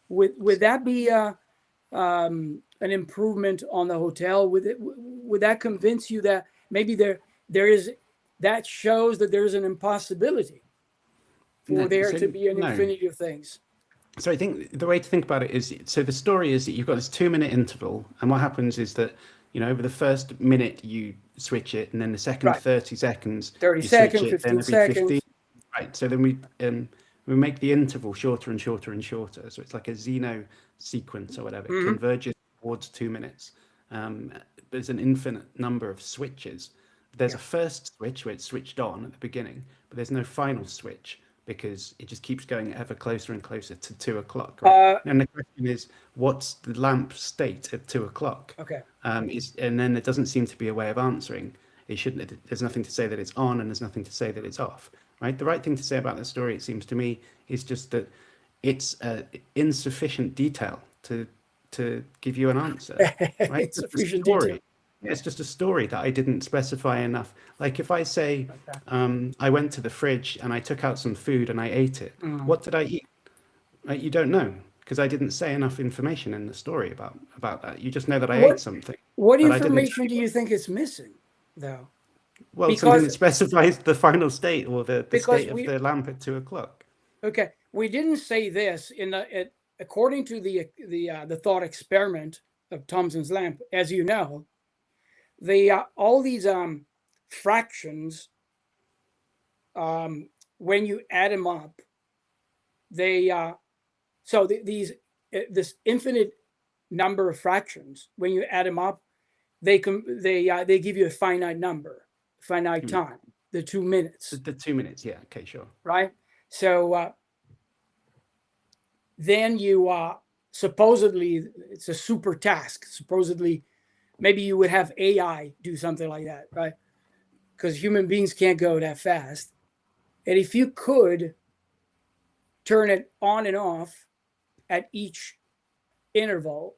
Would that be an improvement on the hotel? Would that convince you that maybe there is, that shows that there's an impossibility for there to be an infinity of things? So I think the way to think about it is, so the story is that you've got this 2 minute interval, and what happens is that, over the first minute you switch it, and then the second Right. 30 seconds 30 you seconds, switch it, 15 then seconds. 15. Right. So then we make the interval shorter and shorter and shorter. So it's like a Zeno sequence or whatever. It converges towards 2 minutes. There's an infinite number of switches. There's a first switch where it's switched on at the beginning, but there's no final switch, because it just keeps going ever closer and closer to 2 o'clock. Right? And the question is, what's the lamp state at 2 o'clock? Okay. And then there doesn't seem to be a way of answering. There's nothing to say that it's on, and there's nothing to say that it's off. Right? The right thing to say about the story, it seems to me, is just that it's insufficient detail to give you an answer. Right? Insufficient detail. It's just a story that I didn't specify enough. Like, if I say, I went to the fridge and I took out some food and I ate it, what did I eat? Right? You don't know, because I didn't say enough information in the story about that. You just know that I ate something. What but I didn't information do say you think is missing, though? well, something Because that specifies the final state or the because state of we the lamp at 2 o'clock. okay, we didn't say this in according to the thought experiment of Thompson's lamp, as you know, the all these fractions, when you add them up, they so this infinite number of fractions, when you add them up, they give you a finite number, finite time, the 2 minutes, The 2 minutes, yeah, okay, sure. right? So then you supposedly it's a super task. Supposedly, maybe you would have AI do something like that, right? Because human beings can't go that fast. And if you could turn it on and off at each interval,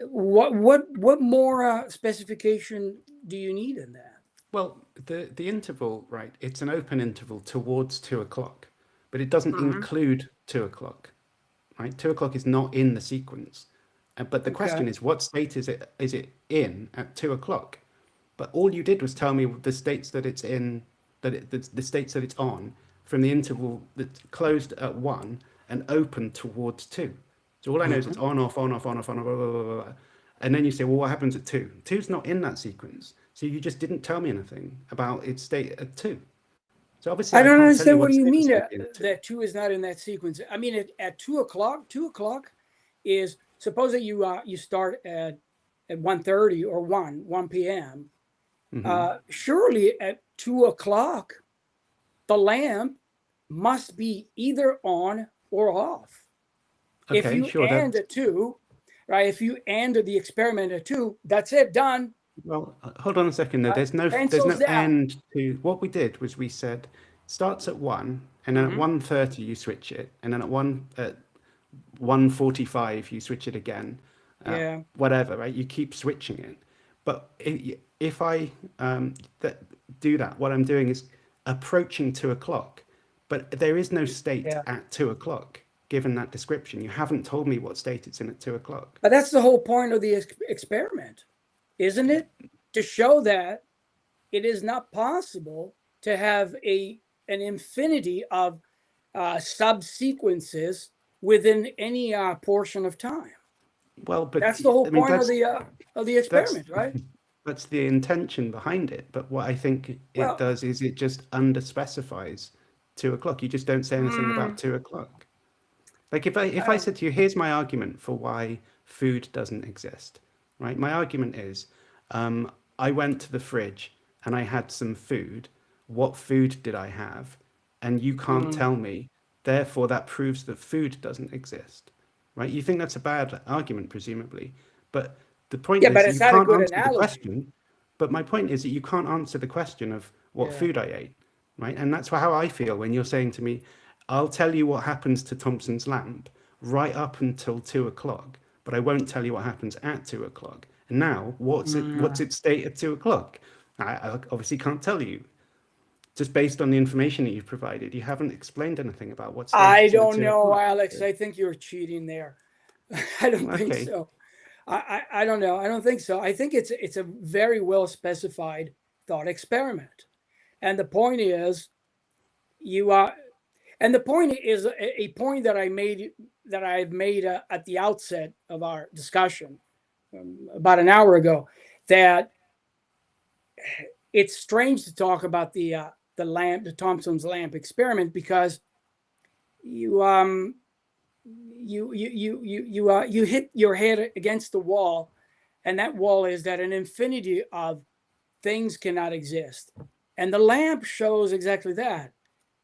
what more specification do you need in that? Well, the interval, right? It's an open interval towards 2 o'clock, but it doesn't include 2 o'clock, right? 2 o'clock is not in the sequence. But the question is, what state is it in at 2 o'clock? But all you did was tell me the states that it's in, the states that it's on from the interval that's closed at 1 and open towards 2. So all I know is it's on, off, on, off, on, off, on, off, blah, blah, blah, blah. And then you say, well, what happens at 2? 2's not in that sequence. So you just didn't tell me anything about its state at 2. So obviously I don't can't tell you understand what what you state mean it's in 2. that 2 is not in that sequence. I mean, at 2 o'clock, 2 o'clock is, suppose that you start at 1:30 or 1 p.m. Surely at 2 o'clock, the lamp must be either on or off. If Okay, you sure. end at 2, right? If you end the experiment at 2, that's it, done. Well, hold on a second. though. There's no Pencils down. end to what we did. Was we said starts at 1, and then at 1:30 you switch it, and then at 1:45 you switch it again. Yeah. Whatever, right? You keep switching it. But if I do that, what I'm doing is approaching 2 o'clock. But there is no state at 2 o'clock. Given that description, you haven't told me what state it's in at 2 o'clock. But that's the whole point of the experiment, isn't it? To show that it is not possible to have an infinity of subsequences within any portion of time. Well, but that's the whole point of the experiment, that's, right? That's the intention behind it. But what I think it does is it just underspecifies 2 o'clock. You just don't say anything about 2 o'clock. Like if I said to you, here's my argument for why food doesn't exist, right? My argument is, I went to the fridge and I had some food. What food did I have? And you can't tell me. Therefore, that proves that food doesn't exist, right? You think that's a bad argument, presumably, but the point is but it's you not a can't good answer the analogy. question. But my point is that you can't answer the question of what food I ate, right? And that's how I feel when you're saying to me, I'll tell you what happens to Thompson's lamp right up until 2 o'clock, but I won't tell you what happens at 2 o'clock. And now, what's its state at 2 o'clock? I obviously can't tell you. Just based on the information that you've provided, you haven't explained anything about what state I it's in at don't 2 know, o'clock. Alex. I think you're cheating there. I don't think Okay. so. I don't know. I don't think so. I think it's a very well specified thought experiment, and the point is, and the point is a point that I've made at the outset of our discussion about an hour ago, that it's strange to talk about the Thompson's lamp experiment, because you hit your head against the wall, and that wall is that an infinity of things cannot exist, and the lamp shows exactly that.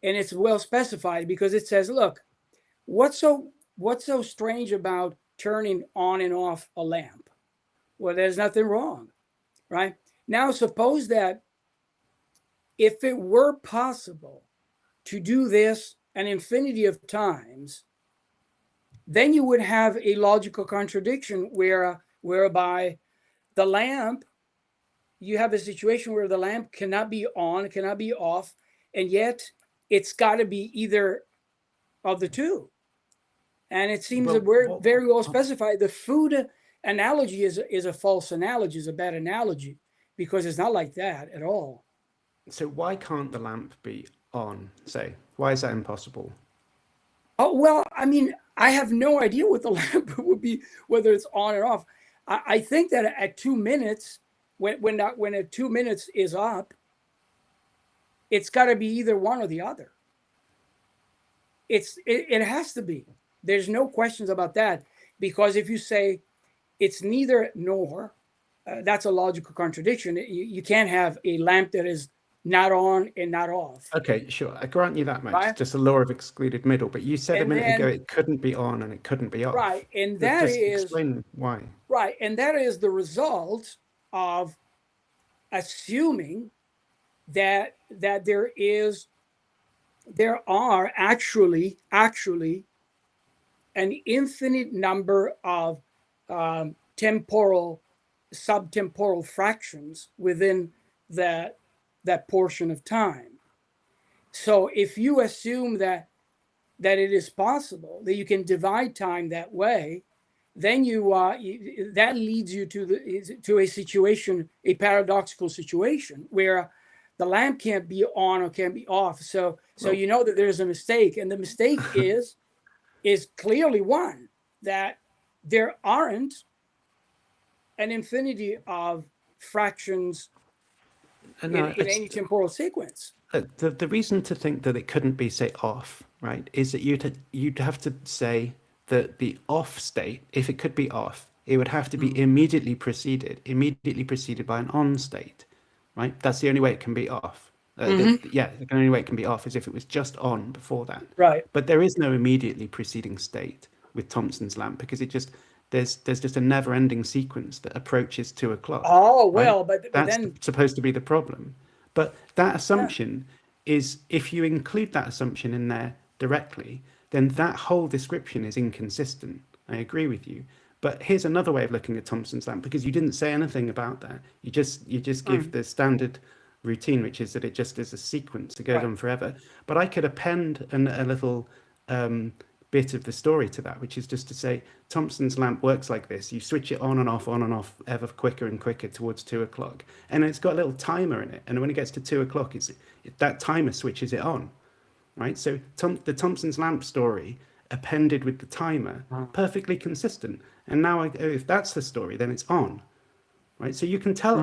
And it's well specified because it says, look, what's so strange about turning on and off a lamp? Well, there's nothing wrong, right? Now, suppose that if it were possible to do this an infinity of times, then you would have a logical contradiction whereby the lamp, you have a situation where the lamp cannot be on, cannot be off, and yet it's got to be either of the two. And it seems that we're very well specified. The food analogy is a false analogy, is a bad analogy, because it's not like that at all. So why can't the lamp be on, say? Why is that impossible? Oh, well, I mean, I have no idea what the lamp would be, whether it's on or off. I think that at 2 minutes, when a 2 minutes is up, it's got to be either one or the other. It has to be. There's no questions about that, because if you say it's neither nor, that's a logical contradiction. You can't have a lamp that is not on and not off. Okay, sure. I grant you that much. Right? Just a law of excluded middle. But you said a And minute ago then, it couldn't be on and it couldn't be off. right, and that Just is explain why. right, and that is the result of assuming that there are actually an infinite number of temporal, subtemporal fractions within that portion of time. So if you assume that it is possible that you can divide time that way, then that leads you to a situation, a paradoxical situation, where the lamp can't be on or can't be off. So you know that there's a mistake, and the mistake is clearly one, that there aren't an infinity of fractions in any temporal sequence. The reason to think that it couldn't be, say, off, right, is that you'd have to say that the off state, if it could be off, it would have to be immediately preceded by an on state, right? That's the only way it can be off. The only way it can be off is if it was just on before that. Right. But there is no immediately preceding state with Thompson's lamp, because there's just a never-ending sequence that approaches 2 o'clock. Oh, well, right? but that's then supposed to be the problem. But that assumption is, if you include that assumption in there directly, then that whole description is inconsistent. I agree with you. But here's another way of looking at Thompson's lamp, because you didn't say anything about that. You just give the standard routine, which is that it just is a sequence that goes on forever. But I could append a little bit of the story to that, which is just to say Thompson's lamp works like this. You switch it on and off ever quicker and quicker towards 2 o'clock. And it's got a little timer in it. And when it gets to 2 o'clock, that timer switches it on. Right? So the Thompson's lamp story appended with the timer, perfectly consistent. And now if that's the story, then it's on. Right? So you can tell,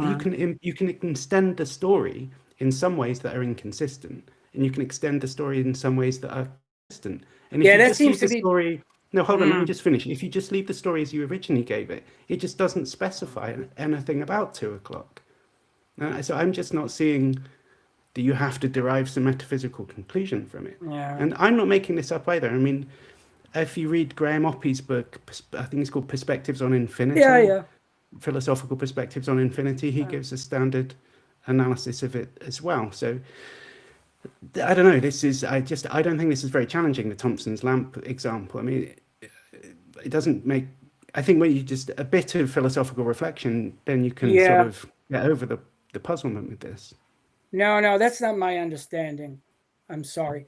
you can extend the story in some ways that are inconsistent, and you can extend the story in some ways that are consistent. And if you that just seems leave to the be. story, no, hold on, let me just finish. If you just leave the story as you originally gave it, it just doesn't specify anything about 2 o'clock. So I'm just not seeing that you have to derive some metaphysical conclusion from it. Yeah. And I'm not making this up either. I mean, if you read Graham Oppy's book, I think it's called Perspectives on Infinity. Philosophical Perspectives on Infinity, he gives a standard analysis of it as well. So I don't know, I don't think this is very challenging, the Thompson's lamp example. I mean, it doesn't make, I think when you just a bit of philosophical reflection, then you can sort of get over the puzzlement with this. No, that's not my understanding. I'm sorry.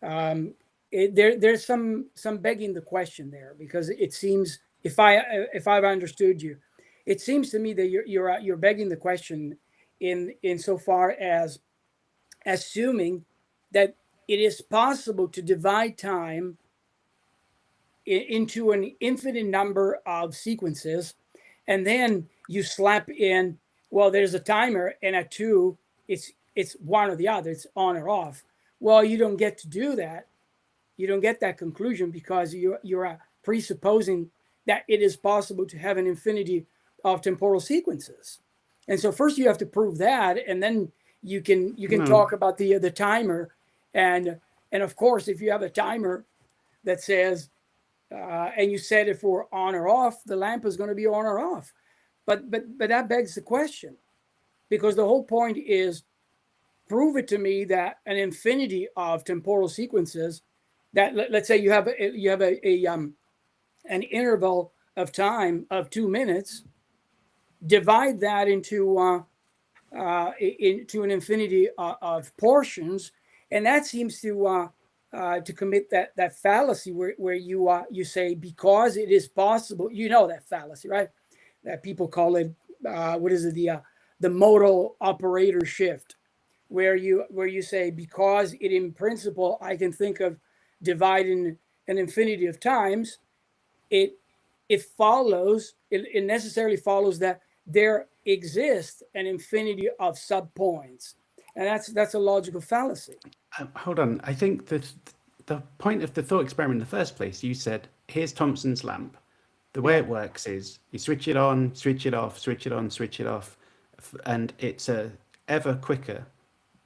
There's some begging the question there, because it seems, if I've understood you, it seems to me that you're begging the question in so far as assuming that it is possible to divide time into an infinite number of sequences, and then you slap in, well, there's a timer, and at 2, it's one or the other, it's on or off. Well, you don't get to do that. You don't get that conclusion, because you're presupposing that it is possible to have an infinity of temporal sequences. And so first you have to prove that, and then you can talk about the timer, and of course, if you have a timer that says, and you said if we're on or off, the lamp is going to be on or off. But that begs the question, because the whole point is, prove it to me that an infinity of temporal sequences, that let's say you have an interval of time of 2 minutes, divide that into an infinity of portions, and that seems to to commit that fallacy where you say because it is possible. You know that fallacy, right? That people call it what is it, the modal operator shift, where you say because it in principle I can think of dividing an infinity of times, it necessarily follows that there exists an infinity of subpoints, and that's a logical fallacy. Hold on. I think that the point of the thought experiment in the first place, you said, here's Thompson's lamp. The way it works is you switch it on, switch it off, switch it on, switch it off, and it's a ever quicker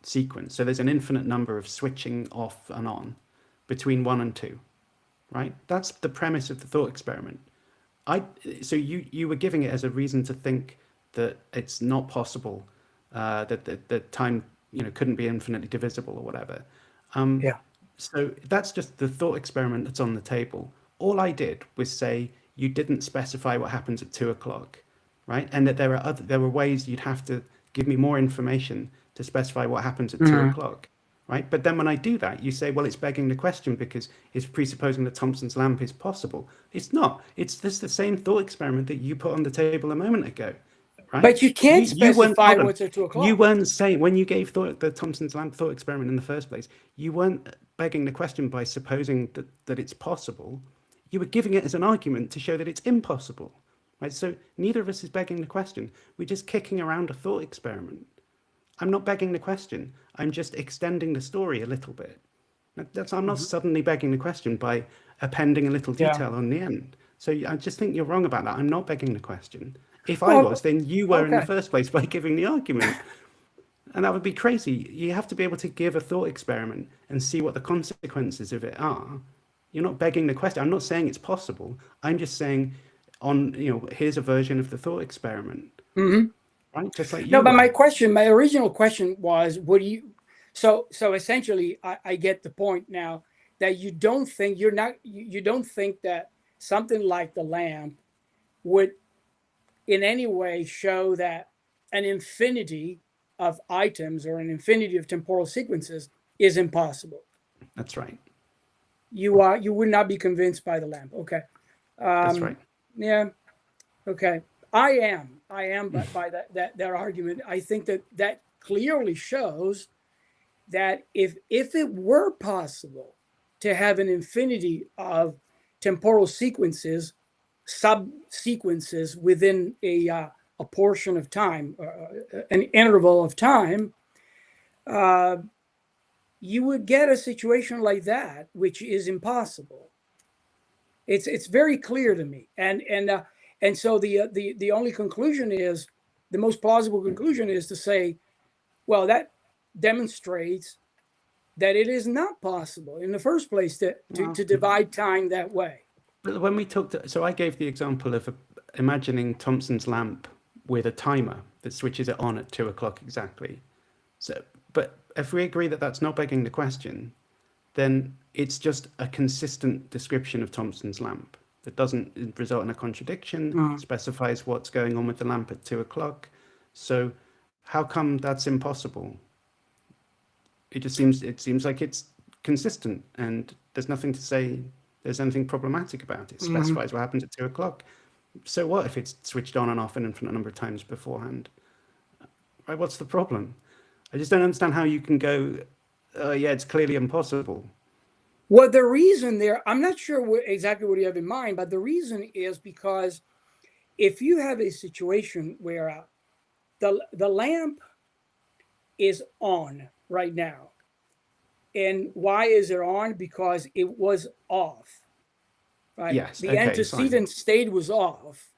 sequence. So there's an infinite number of switching off and on between 1 and 2, right? That's the premise of the thought experiment. So you were giving it as a reason to think that it's not possible, that the time couldn't be infinitely divisible or whatever. Yeah. So that's just the thought experiment that's on the table. All I did was say you didn't specify what happens at 2 o'clock, right? And that there were ways you'd have to give me more information to specify what happens at 2 o'clock, right? But then when I do that, you say, well, it's begging the question because it's presupposing that Thompson's lamp is possible. It's not. It's just the same thought experiment that you put on the table a moment ago. Right? But you can't specify what's at 2 o'clock. You weren't saying, when you gave the Thompson's lamp thought experiment in the first place, you weren't begging the question by supposing that it's possible. You were giving it as an argument to show that it's impossible. Right? So neither of us is begging the question. We're just kicking around a thought experiment. I'm not begging the question. I'm just extending the story a little bit. I'm not suddenly begging the question by appending a little detail on the end. So I just think you're wrong about that. I'm not begging the question. If I was, then you were in the first place by giving the argument. And that would be crazy. You have to be able to give a thought experiment and see what the consequences of it are. You're not begging the question. I'm not saying it's possible. I'm just saying here's a version of the thought experiment. Right? Just like you No, but were. my original question was, what do you, so essentially I get the point now that you don't think that something like the lamp would in any way show that an infinity of items or an infinity of temporal sequences is impossible. That's right. You would not be convinced by the lamp. Okay. That's right. Yeah. Okay. I am, but by that argument, I think that clearly shows that if it were possible to have an infinity of temporal sequences, subsequences within a portion of time, an interval of time, you would get a situation like that, which is impossible. It's very clear to me, and so the only conclusion is, the most plausible conclusion is to say, well, that demonstrates that it is not possible in the first place to divide time that way. But when we so I gave the example of imagining Thompson's lamp with a timer that switches it on at 2 o'clock exactly. So, but if we agree that that's not begging the question, then it's just a consistent description of Thompson's lamp that doesn't result in a contradiction, specifies what's going on with the lamp at 2 o'clock. So how come that's impossible? It seems like it's consistent, and there's nothing to say there's anything problematic about it. It specifies what happens at 2 o'clock. So what if it's switched on and off an infinite number of times beforehand? Right? What's the problem? I just don't understand how you can go, yeah, it's clearly impossible. Well, the reason there, I'm not sure exactly what you have in mind, but the reason is because if you have a situation where the lamp is on right now, and why is it on? Because it was off. Right? Yes. The antecedent state was off.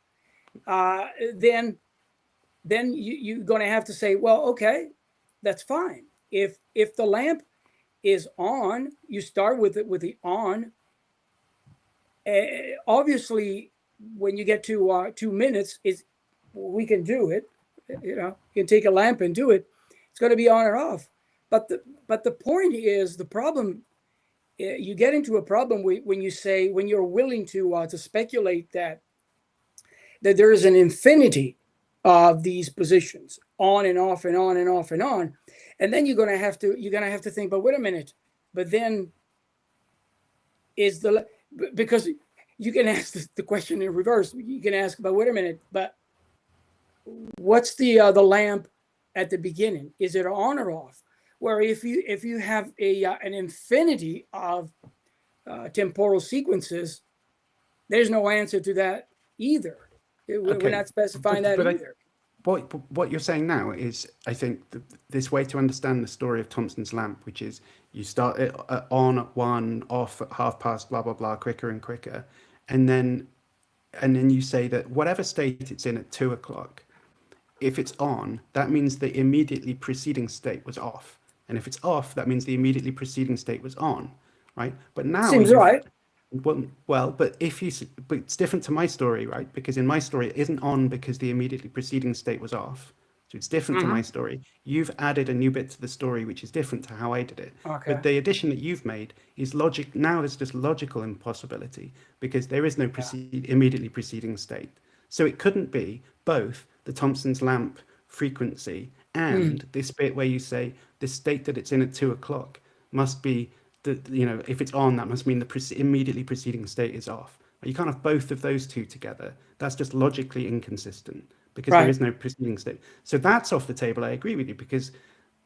Then you're going to have to say, well, okay, that's fine. If the lamp is on, you start with the on. Obviously, when you get to 2 minutes, we can do it. You can take a lamp and do it. It's going to be on or off. But the point is, the problem, you get into a problem when you're willing to speculate that there is an infinity of these positions, on and off and on and off and on, and then you're gonna have to think, but wait a minute, but then is because you can ask the question in reverse. You can ask, but wait a minute, but what's the lamp at the beginning? Is it on or off? Where if you have an infinity of temporal sequences, there's no answer to that either. We're not specifying that either. What you're saying now is, I think, this way to understand the story of Thompson's lamp, which is you start it on at 1, off at 1/2 blah blah blah, quicker and quicker, and then you say that whatever state it's in at 2 o'clock, if it's on, that means the immediately preceding state was off, and if it's off, that means the immediately preceding state was on, right? But now seems right. Well, but but it's different to my story, right? Because in my story, it isn't on because the immediately preceding state was off. So it's different to my story. You've added a new bit to the story, which is different to how I did it. Okay. But the addition that you've made is logic. Now there's just logical impossibility because there is no immediately preceding state. So it couldn't be both the Thompson's lamp frequency and this bit where you say the state that it's in at 2 o'clock must be if it's on, that must mean the immediately preceding state is off. You can't have both of those two together. That's just logically inconsistent because there is no preceding state. So that's off the table. I agree with you because,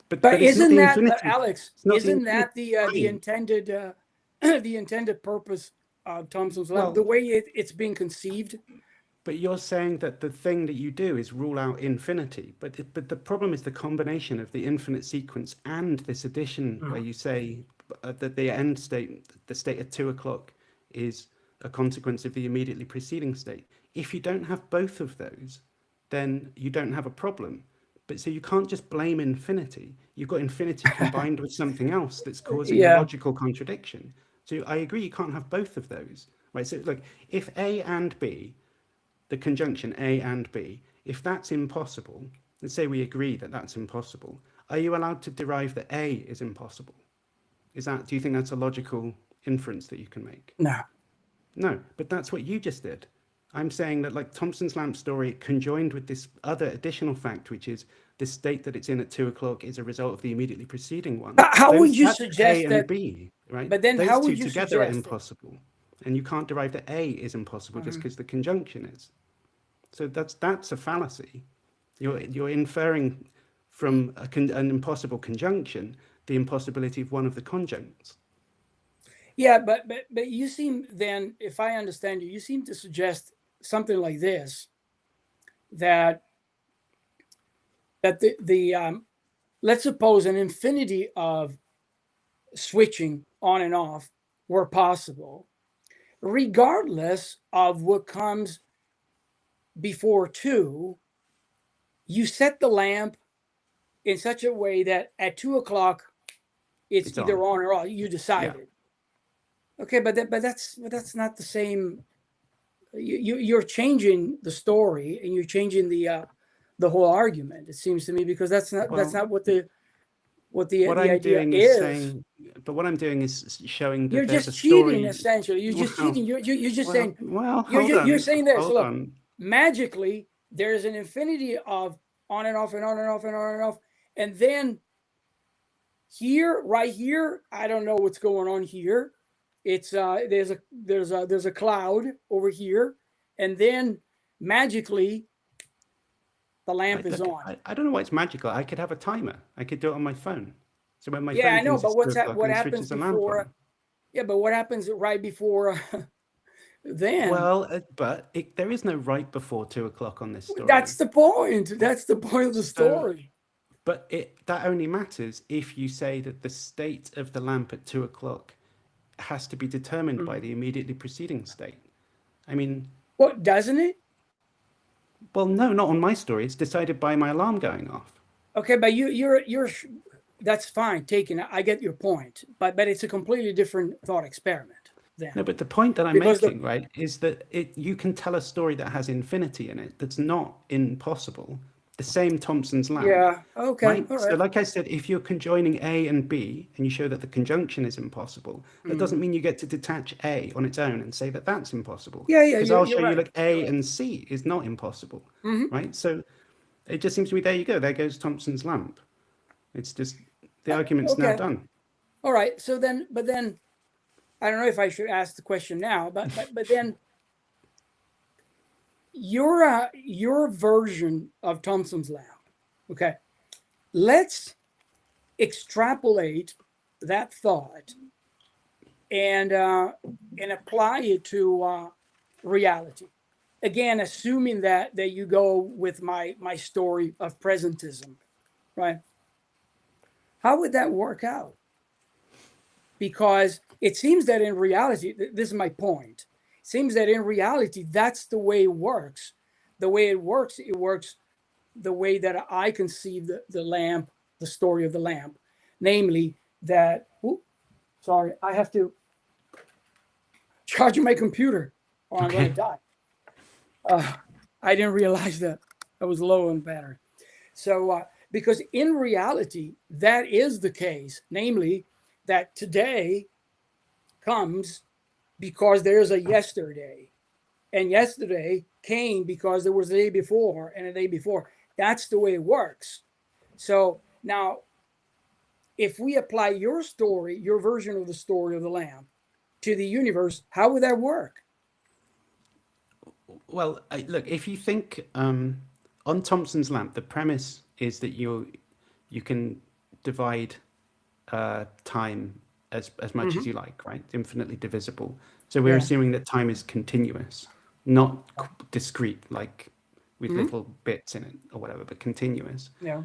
but isn't that infinity. Alex? Isn't that the intended the intended purpose of Thompson's lamp? The way it's being conceived. But you're saying that the thing that you do is rule out infinity. But the problem is the combination of the infinite sequence and this addition where you say that the end state, the state at 2 o'clock, is a consequence of the immediately preceding state. If you don't have both of those, then you don't have a problem. But so you can't just blame infinity. You've got infinity combined with something else that's causing a logical contradiction. So I agree you can't have both of those, right? So look, if A and B, the conjunction A and B, if that's impossible, let's say we agree that that's impossible, are you allowed to derive that A is impossible? Do you think that's a logical inference that you can make? No, but that's what you just did. I'm saying that like Thompson's lamp story conjoined with this other additional fact, which is the state that it's in at 2 o'clock is a result of the immediately preceding one. How would you suggest A that? And B, right? But then those how two would you together are suggest impossible, and you can't derive that A is impossible just because the conjunction is. So that's a fallacy. You're inferring from an impossible conjunction the impossibility of one of the conjuncts. Yeah, but you seem then, if I understand you seem to suggest something like this, that the let's suppose an infinity of switching on and off were possible, regardless of what comes before 2, you set the lamp in such a way that at 2 o'clock it's either on or off. You decided. Yeah. Okay, but that's not the same. You're changing the story and you're changing the whole argument. It seems to me, because that's not what the idea is. But what I'm doing is showing that you're there's just a cheating. story. Essentially, you're just cheating. You're just saying. Well, you're saying this. Look, magically there is an infinity of on and off and on and off and on and off, and then here, right here, I don't know what's going on here. It's there's a cloud over here, and then magically the lamp is on. I don't know why it's magical. I could have a timer. I could do it on my phone. So when my phone I know, but what happens before? Yeah, but what happens right before then? Well, but there is no right before 2 o'clock on this story. That's the point. That's the point of the story. But that only matters if you say that the state of the lamp at 2 o'clock has to be determined by the immediately preceding state. I mean, what, doesn't it? Well, no, not on my story. It's decided by my alarm going off. Okay, but you're that's fine. I get your point, but it's a completely different thought experiment. Then. No, but the point that I'm making, right, is that you can tell a story that has infinity in it that's not impossible. The same Thompson's lamp. Yeah. Okay. Right? All right. So, like I said, if you're conjoining A and B and you show that the conjunction is impossible, that doesn't mean you get to detach A on its own and say that that's impossible. Yeah. Because I'll show you like A and C is not impossible, right? So it just seems to me, there you go. There goes Thompson's lamp. It's just the argument's now done. All right. So then, I don't know if I should ask the question now, but then your version of Thompson's lamp. Okay, let's extrapolate that thought and apply it to reality. Again, assuming that you go with my story of presentism, right? How would that work out? Because it seems that in reality, this is my point. It seems that in reality, that's the way it works. The way it works the way that I conceive the lamp, the story of the lamp, namely that. Sorry, I have to charge my computer, or I'm going to die. I didn't realize that I was low on battery. So, because in reality, that is the case, namely that today comes because there's a yesterday, and yesterday came because there was a day before and a day before. That's the way it works. So now, if we apply your story, your version of the story of the lamp to the universe, how would that work? Well, look, if you think on Thompson's lamp, the premise is that you can divide time as much as you like, right? Infinitely divisible. So we're assuming that time is continuous, not discrete, like with little bits in it or whatever, but continuous. Yeah.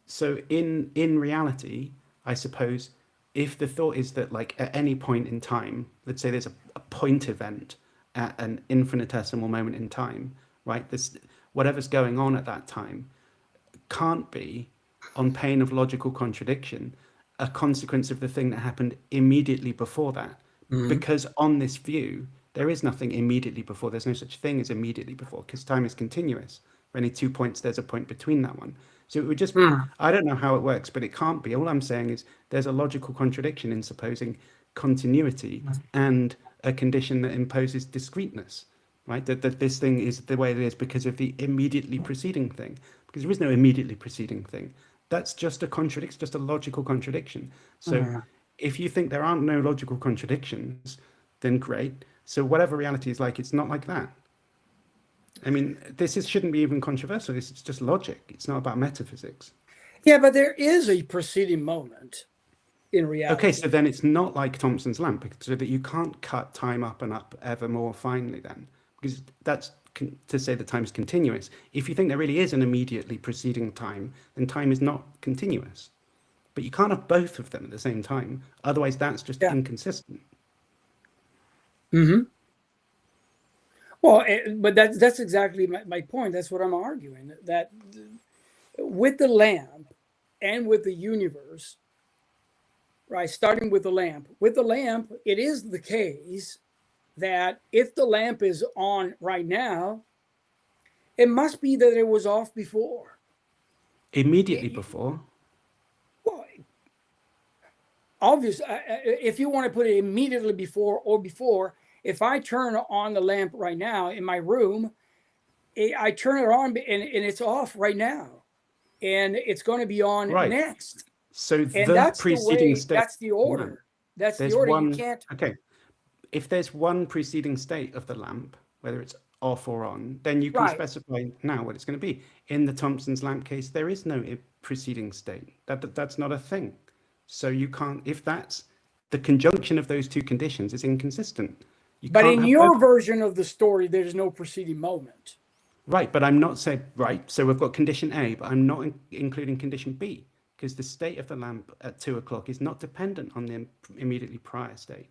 So in reality, I suppose, if the thought is that like at any point in time, let's say there's a point event at an infinitesimal moment in time, right? This whatever's going on at that time can't be, on pain of logical contradiction, a consequence of the thing that happened immediately before that. Because on this view, there is nothing immediately before. There's no such thing as immediately before, because time is continuous. For any 2 points, there's a point between that one. So it would just, I don't know how it works, but it can't be. All I'm saying is there's a logical contradiction in supposing continuity and a condition that imposes discreteness, right? That this thing is the way it is because of the immediately preceding thing, because there is no immediately preceding thing. That's just a contradiction, just a logical contradiction. So if you think there aren't no logical contradictions, then great. So whatever reality is like, it's not like that. I mean, shouldn't be even controversial. It's just logic. It's not about metaphysics. Yeah, but there is a preceding moment in reality. Okay, so then it's not like Thompson's lamp, so that you can't cut time up and up ever more finely then, because that's to say that time is continuous. If you think there really is an immediately preceding time, then time is not continuous. But you can't have both of them at the same time. Otherwise, that's just inconsistent. Well, but that's exactly my point. That's what I'm arguing. That with the lamp and with the universe, right? Starting with the lamp. With the lamp, it is the case that if the lamp is on right now, it must be that it was off before. Immediately before? Well, obviously, if you want to put it immediately before or before, if I turn on the lamp right now in my room, I turn it on and it's off right now. And it's going to be on next. So and the that's preceding the way, state. that's the order. That's the order. You can't. Okay. If there's one preceding state of the lamp, whether it's off or on, then you can specify now what it's going to be. In the Thompson's lamp case, there is no preceding state. That's not a thing. So you can't, if that's the conjunction of those two conditions is inconsistent. But in your version of the story, there's no preceding moment. Right, but I'm not saying, right, so we've got condition A, but I'm not including condition B, because the state of the lamp at 2 o'clock is not dependent on the immediately prior state.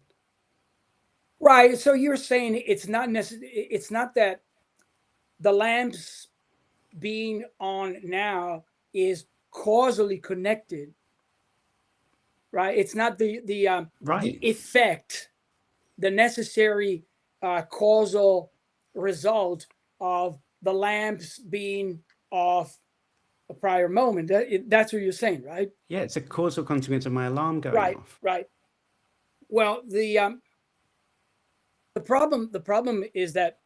Right, so you're saying it's not that the lamp's being on now is causally connected, right? It's not the effect, the necessary causal result of the lamps being off a prior moment. That's what you're saying, right? Yeah, it's a causal consequence of my alarm going off. Right. Well, the problem is that,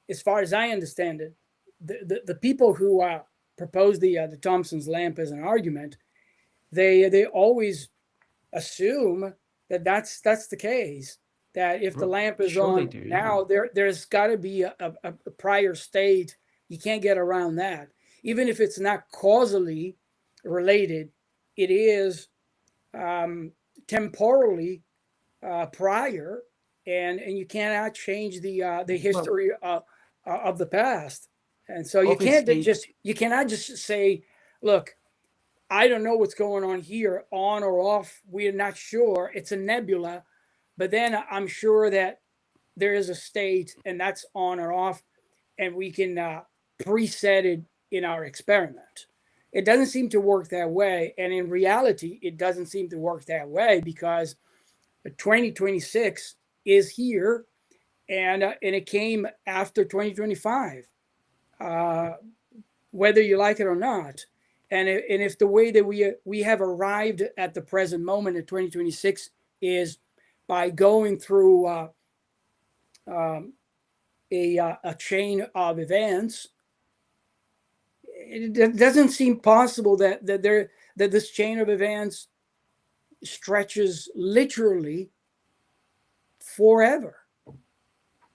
as far as I understand it, the people who propose the Thompson's lamp as an argument, they always assume that's the case. That if the lamp is Sure they on do, now, there's got to be a prior state. You can't get around that. Even if it's not causally related, it is temporally prior, and you cannot change the Well, history of the past. And so obviously, you cannot just say, look, I don't know what's going on here, on or off. We're not sure. It's a nebula, but then I'm sure that there is a state, and that's on or off, and we can preset it in our experiment. It doesn't seem to work that way, and in reality, it doesn't seem to work that way because 2026 is here, and it came after 2025, whether you like it or not. And if the way that we have arrived at the present moment in 2026 is by going through a chain of events, it doesn't seem possible that this chain of events stretches literally forever.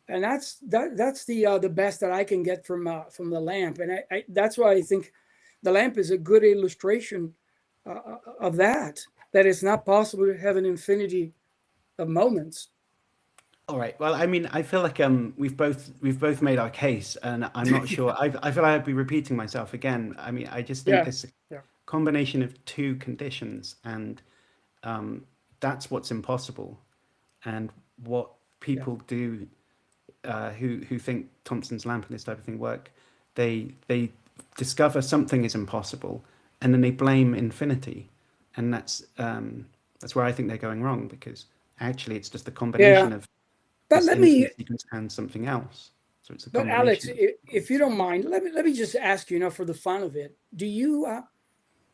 And that's the best that I can get from the lamp, and that's why I think the lamp is a good illustration of that it's not possible to have an infinity of moments. all right. Well, I mean, I feel like we've both made our case, and I'm not sure. I feel like I'd be repeating myself again. I mean, I just think Yeah, this yeah, combination of two conditions, and that's what's impossible, and what yeah. people do who think Thompson's lamp and this type of thing work, they discover something is impossible, and then they blame infinity, and that's where I think they're going wrong, because actually it's just a Yeah. combination of But this let me, infinite sequence and something else. So it's a but Alex, combination of. if you don't mind, let me just ask you, for the fun of it, do you?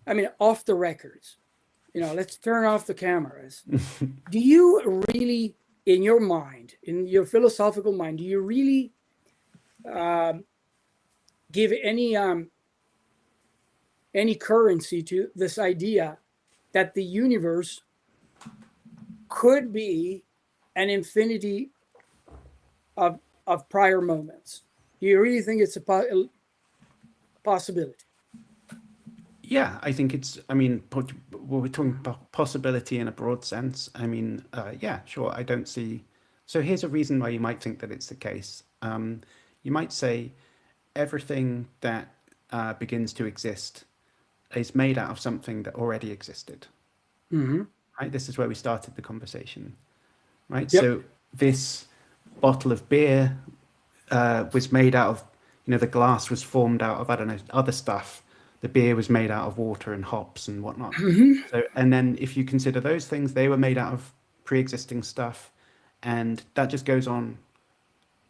I mean, off the records, let's turn off the cameras. Do you really, in your mind, in your philosophical mind, do you really give any currency to this idea that the universe could be an infinity of prior moments? Do you really think it's a possibility? Yeah, I think it's. I mean, we're talking about possibility in a broad sense. I mean, yeah, sure. I don't see. So here's a reason why you might think that it's the case. You might say everything that begins to exist is made out of something that already existed. Mm-hmm. Right? This is where we started the conversation. Right? Yep. So this bottle of beer was made out of, the glass was formed out of, I don't know, other stuff. The beer was made out of water and hops and whatnot. Mm-hmm. So, and then if you consider those things, they were made out of pre-existing stuff, and that just goes on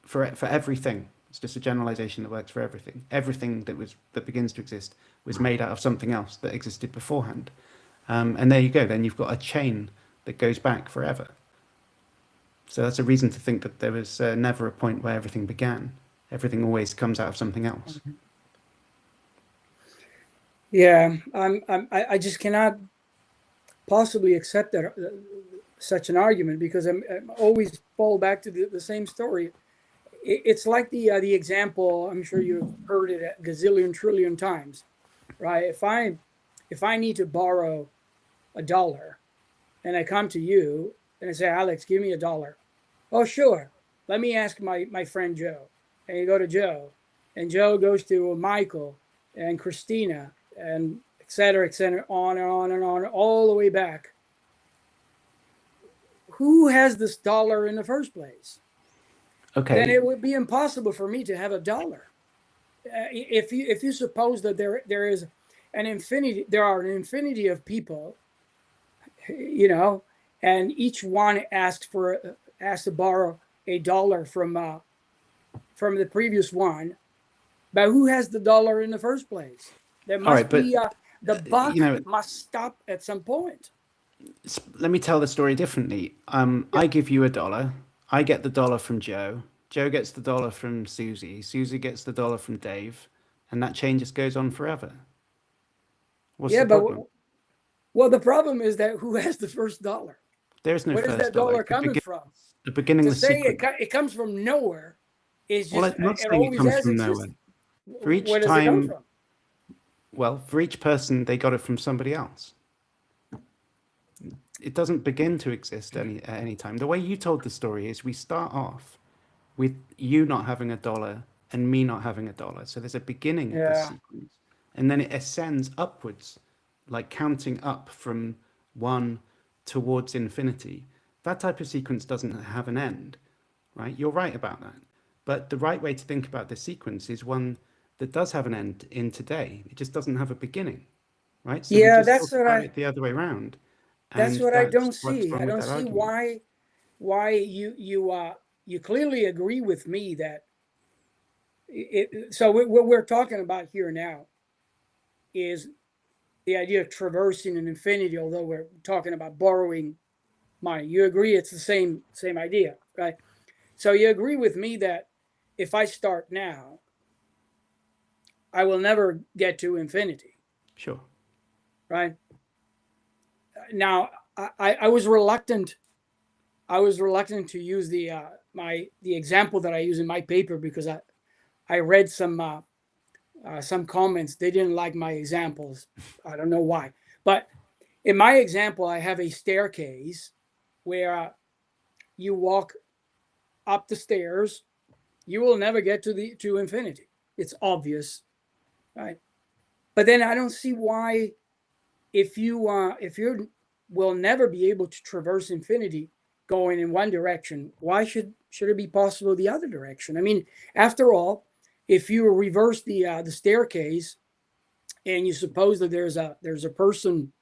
for everything. It's just a generalization that works for everything. Everything that begins to exist was made out of something else that existed beforehand. And there you go. Then you've got a chain that goes back forever. So that's a reason to think that there was never a point where everything began. Everything always comes out of something else. Yeah, I just cannot possibly accept that such an argument, because I'm always fall back to the same story. It's like the example. I'm sure you've heard it a gazillion trillion times, right? If I need to borrow $1, and I come to you and I say, Alex, give me $1. Oh, sure. Let me ask my friend Joe. And you go to Joe, and Joe goes to Michael and Christina, and et cetera, on and on and on, all the way back. Who has this dollar in the first place? Okay. Then it would be impossible for me to have $1. If you suppose that there is an infinity, there are an infinity of people, and each one asks to borrow $1 from the previous one, but who has the dollar in the first place? There must be the buck must stop at some point. Let me tell the story differently. I give you $1. I get the dollar from Joe. Joe gets the dollar from Susie. Susie gets the dollar from Dave, and that chain just goes on forever. What's the problem? Well, the problem is that who has the first dollar? There is no Where is first that dollar. dollar coming from? The To beginningless say sequence. it comes from nowhere is Well, just, I'm not it saying it always comes has from nowhere. existed. For each Where does it come time, from? well, for each person, they got it from somebody else. It doesn't begin to exist at any time. The way you told the story is we start off with you not having a dollar and me not having a dollar. So there's a beginning of this Yeah. sequence. And then it ascends upwards, like counting up from one towards infinity. That type of sequence doesn't have an end, right? You're right about that. But the right way to think about this sequence is one that does have an end in today. It just doesn't have a beginning, right? So we Yeah, just talk about it the other way around. that's And what I don't that's what's see. I wrong with don't that see argument. why you clearly agree with me that so what we're talking about here now is the idea of traversing an infinity, although we're talking about borrowing money. You agree it's the same idea, right? So you agree with me that if I start now, I will never get to infinity, Sure. right? Now, I was reluctant. I was reluctant to use the example that I use in my paper because I read some comments. They didn't like my examples. I don't know why, but in my example, I have a staircase where you walk up the stairs. You will never get to infinity. It's obvious, right? But then I don't see why if you will never be able to traverse infinity going in one direction, why should it be possible the other direction? I mean, after all, if you reverse the staircase and you suppose that there's a person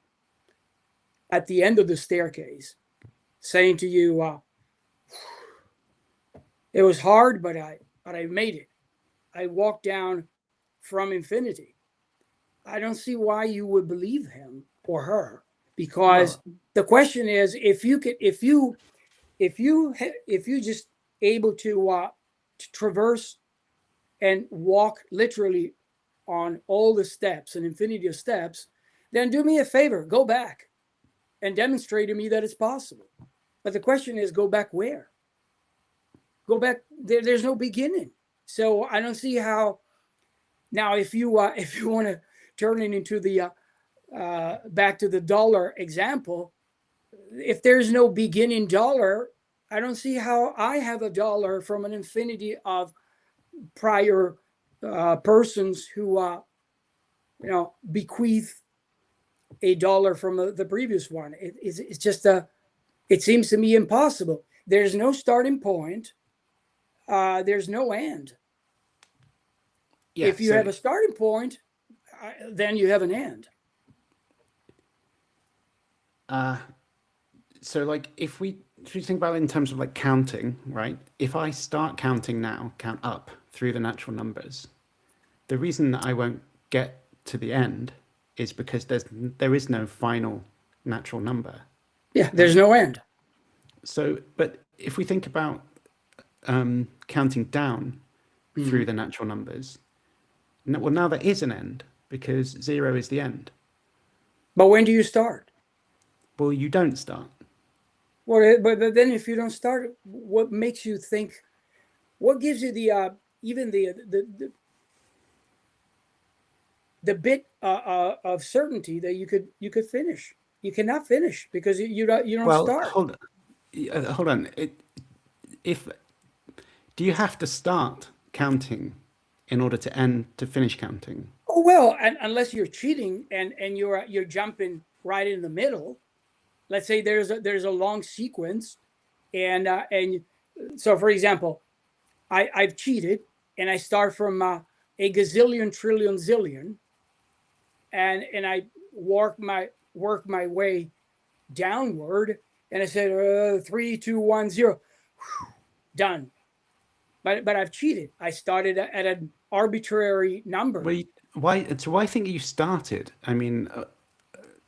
at the end of the staircase saying to you, it was hard, but I made it. I walked down from infinity. I don't see why you would believe him or her, because Well, the question is if you just able to traverse and walk literally on all the steps, an infinity of steps, then do me a favor, go back and demonstrate to me that it's possible. But the question is, go back where? Go back. There's no beginning, so I don't see how. Now, if you want to turn it into the back to the dollar example, if there's no beginning dollar, I don't see how I have a dollar from an infinity of prior persons who bequeath a dollar from the previous one. It's just it seems to me impossible. There's no starting point. There's no end. yeah. If you have a starting point, then you have an end. So like if we think about it in terms of like counting, right? If I start counting now, count up through the natural numbers, the reason that I won't get to the end is because there is no final natural number. Yeah, there's no end. So, but if we think about counting down through the natural numbers, well, now there is an end because 0 is the end. But when do you start? Well, you don't start. Well, but then if you don't start, what makes you think? What gives you the even the bit of certainty that you could finish? You cannot finish because you don't Well, start. hold on. Do you have to start counting in order to finish counting? Oh well, unless you're cheating and you're jumping right in the middle. Let's say there's a long sequence, and so for example, I've cheated and I start from a gazillion trillion zillion, and I work my way downward, and I said 3, 2, 1, 0, done. But I've cheated. I started at an arbitrary number. Why? So why think you started? I mean,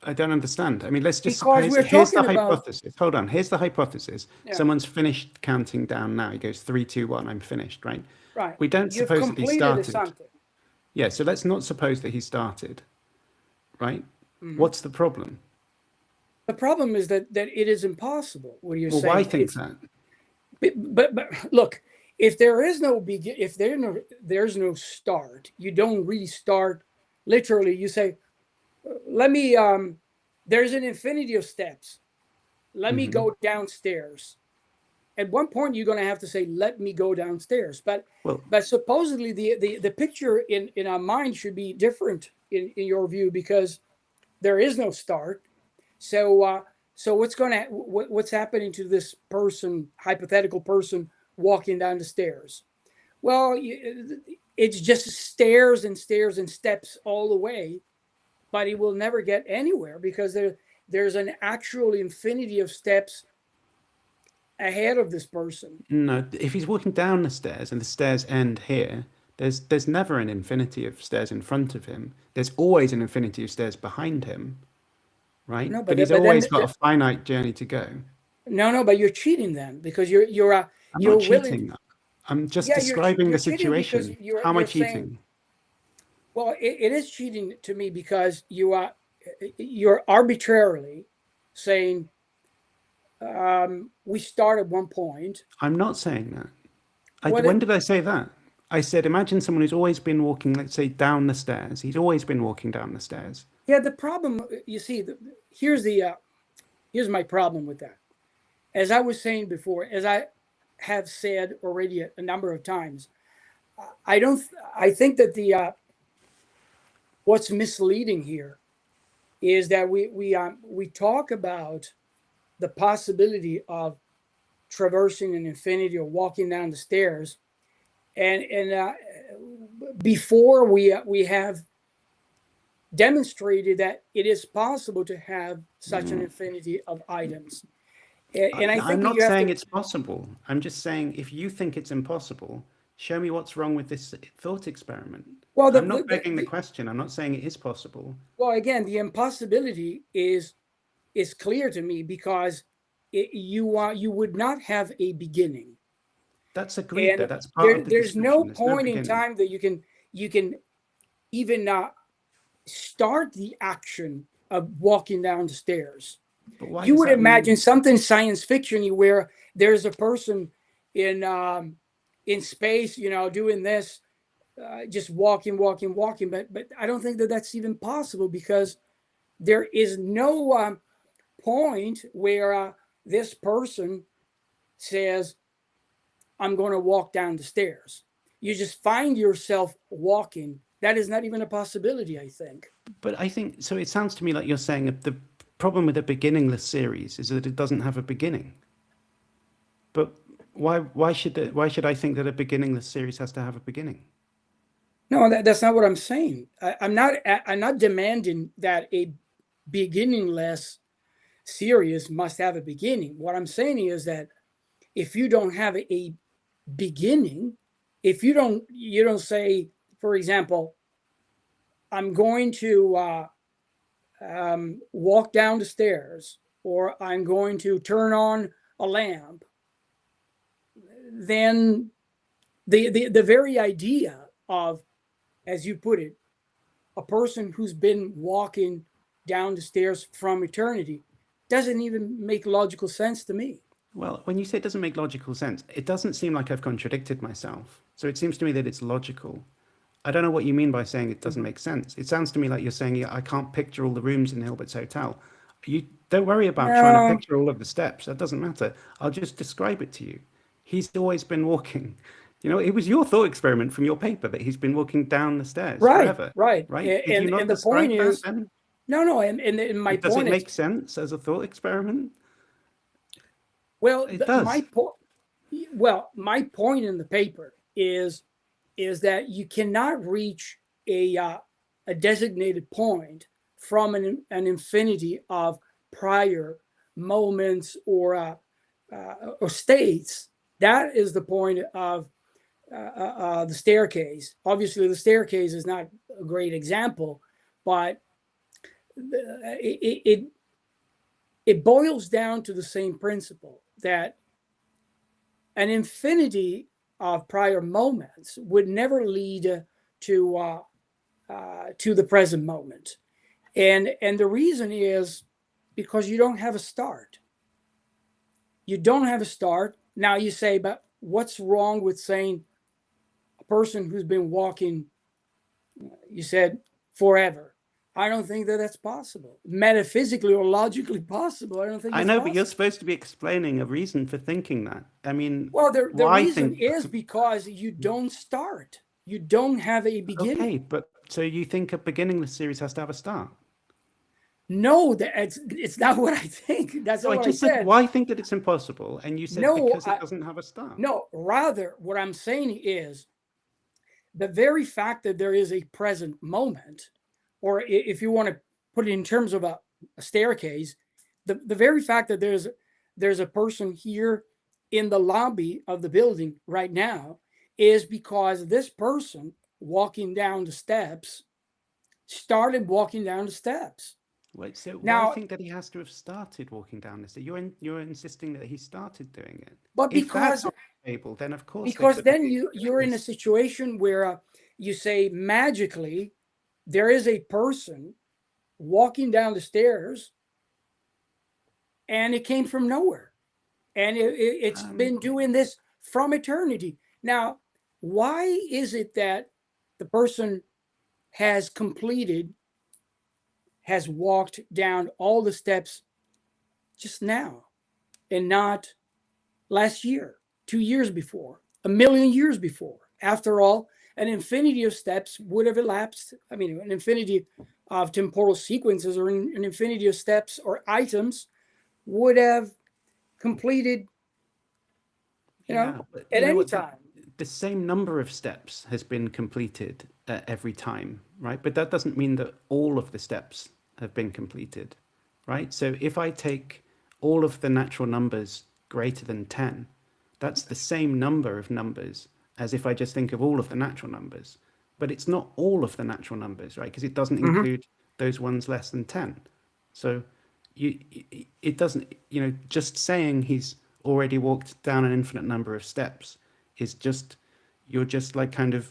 I don't understand. I mean, let's just Because suppose. we're Here's the talking about. hypothesis. Hold on. Here's the hypothesis. Yeah. Someone's finished counting down now. He goes 3, 2, 1. I'm finished. Right. Right. We don't You've suppose that he completed started. something. Yeah. So let's not suppose that he started. Right. What's the problem? The problem is that it is impossible. What are you Well, saying? why think that? But look, if there is no if there's no start, you don't restart. Literally, you say, "Let me." There's an infinity of steps. Let me go downstairs. At one point, you're going to have to say, "Let me go downstairs." Well, But supposedly, the picture in our mind should be different in your view, because there is no start. So so what's happening to this person, hypothetical person, walking down the stairs? Well, it's just stairs and stairs and steps all the way, but he will never get anywhere because there's an actual infinity of steps ahead of this person. no, if he's walking down the stairs and the stairs end here, there's never an infinity of stairs in front of him. There's always an infinity of stairs behind him, right? No, But he's but then always got a finite journey to go. no, but you're cheating then, because I'm you're not willing. cheating. I'm just Yeah, describing you're the cheating because situation. How am I you're saying, cheating? well, it is cheating to me because you're arbitrarily saying, we start at one point. I'm not saying that. What When did I say that? I said, imagine someone who's always been walking, let's say, down the stairs. He's always been walking down the stairs. Yeah, the problem, you see, here's my problem with that. As I was saying before, as I have said already a number of times, I think that what's misleading here is that we talk about the possibility of traversing an infinity or walking down the stairs, and before we have demonstrated that it is possible to have such an infinity of items. And I I'm think that not you have saying to. it's possible. I'm just saying if you think it's impossible, show me what's wrong with this thought experiment. Well, I'm not begging the question. I'm not saying it is possible. well, again, the impossibility is clear to me because you would not have a beginning. That's agreed, though. And That's part of the there's no discussion. There's no point in beginning. time that you can even start the action of walking down the stairs. But why You does would that imagine mean? something science fiction-y where there's a person in space, doing this, just walking, But I don't think that that's even possible because there is no point where this person says, "I'm going to walk down the stairs." You just find yourself walking. That is not even a possibility, I think. But I think so. It sounds to me like you're saying the problem with a beginningless series is that it doesn't have a beginning. But why should I think that a beginningless series has to have a beginning? No, that's not what I'm saying. I'm not demanding that a beginningless series must have a beginning. What I'm saying is that if you don't have a beginning, if you don't say, for example, "I'm going to walk down the stairs," or "I'm going to turn on a lamp," then the very idea of, as you put it, a person who's been walking down the stairs from eternity doesn't even make logical sense to me. Well, when you say it doesn't make logical sense, it doesn't seem like I've contradicted myself. So it seems to me that it's logical. I don't know what you mean by saying it doesn't make sense. It sounds to me like you're saying, yeah, I can't picture all the rooms in Hilbert's hotel. You don't worry about trying to No, picture all of the steps. That doesn't matter. I'll just describe it to you. He's always been walking. It was your thought experiment from your paper that he's been walking down the stairs right, forever, right. right? Did you not And the point describe that is, then? no, and my Does it point is, make sense as a thought experiment? well, It does. my point in the paper is that you cannot reach a designated point from an infinity of prior moments or states. That is the point of the staircase. Obviously, the staircase is not a great example, but it boils down to the same principle that an infinity of prior moments would never lead to the present moment, and the reason is because you don't have a start. You don't have a start. Now you say, but what's wrong with saying a person who's been walking, you said, forever? I don't think that that's possible. Metaphysically or logically possible, I don't think I it's know, possible. but you're supposed to be explaining a reason for thinking that. I mean, Well, the why reason think? is because you don't start. You don't have a beginning. Okay, but so you think a beginningless series has to have a start? No, it's not what I think. That's So not I what I just said, said. why think that it's impossible? And you said No, because it doesn't have a start. no, rather, what I'm saying is the very fact that there is a present moment, or if you want to put it in terms of a staircase, the very fact that there's a person here in the lobby of the building right now is because this person walking down the steps started walking down the steps. Wait, so why Now, think that he has to have started walking down this? You're insisting that he started doing it. but If that's because on the table, then of course they because couldn't then be you're in a this. situation where you say magically there is a person walking down the stairs and it came from nowhere, and it's been doing this from eternity. Now, why is it that the person has walked down all the steps just now and not last year, 2 years before, a million years before? After all, an infinity of steps would have elapsed. I mean, an infinity of temporal sequences or an infinity of steps or items would have completed, Yeah, but at you know any what? time. The same number of steps has been completed every time, right? But that doesn't mean that all of the steps have been completed, right? So if I take all of the natural numbers greater than 10, that's the same number of numbers as if I just think of all of the natural numbers. But it's not all of the natural numbers, right? Because it doesn't include those ones less than 10. So it doesn't, just saying he's already walked down an infinite number of steps is just, you're just like kind of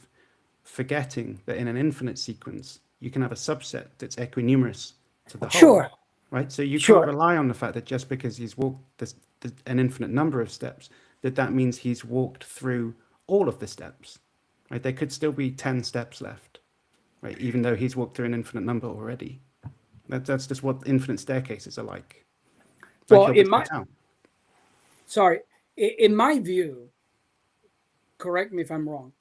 forgetting that in an infinite sequence, you can have a subset that's equinumerous to the whole, Sure, right? So you can't sure. rely on the fact that just because he's walked an infinite number of steps, that means he's walked through all of the steps, right? There could still be 10 steps left, right? Even though he's walked through an infinite number already. That's just what infinite staircases are like. It's Well, like in my view, correct me if I'm wrong,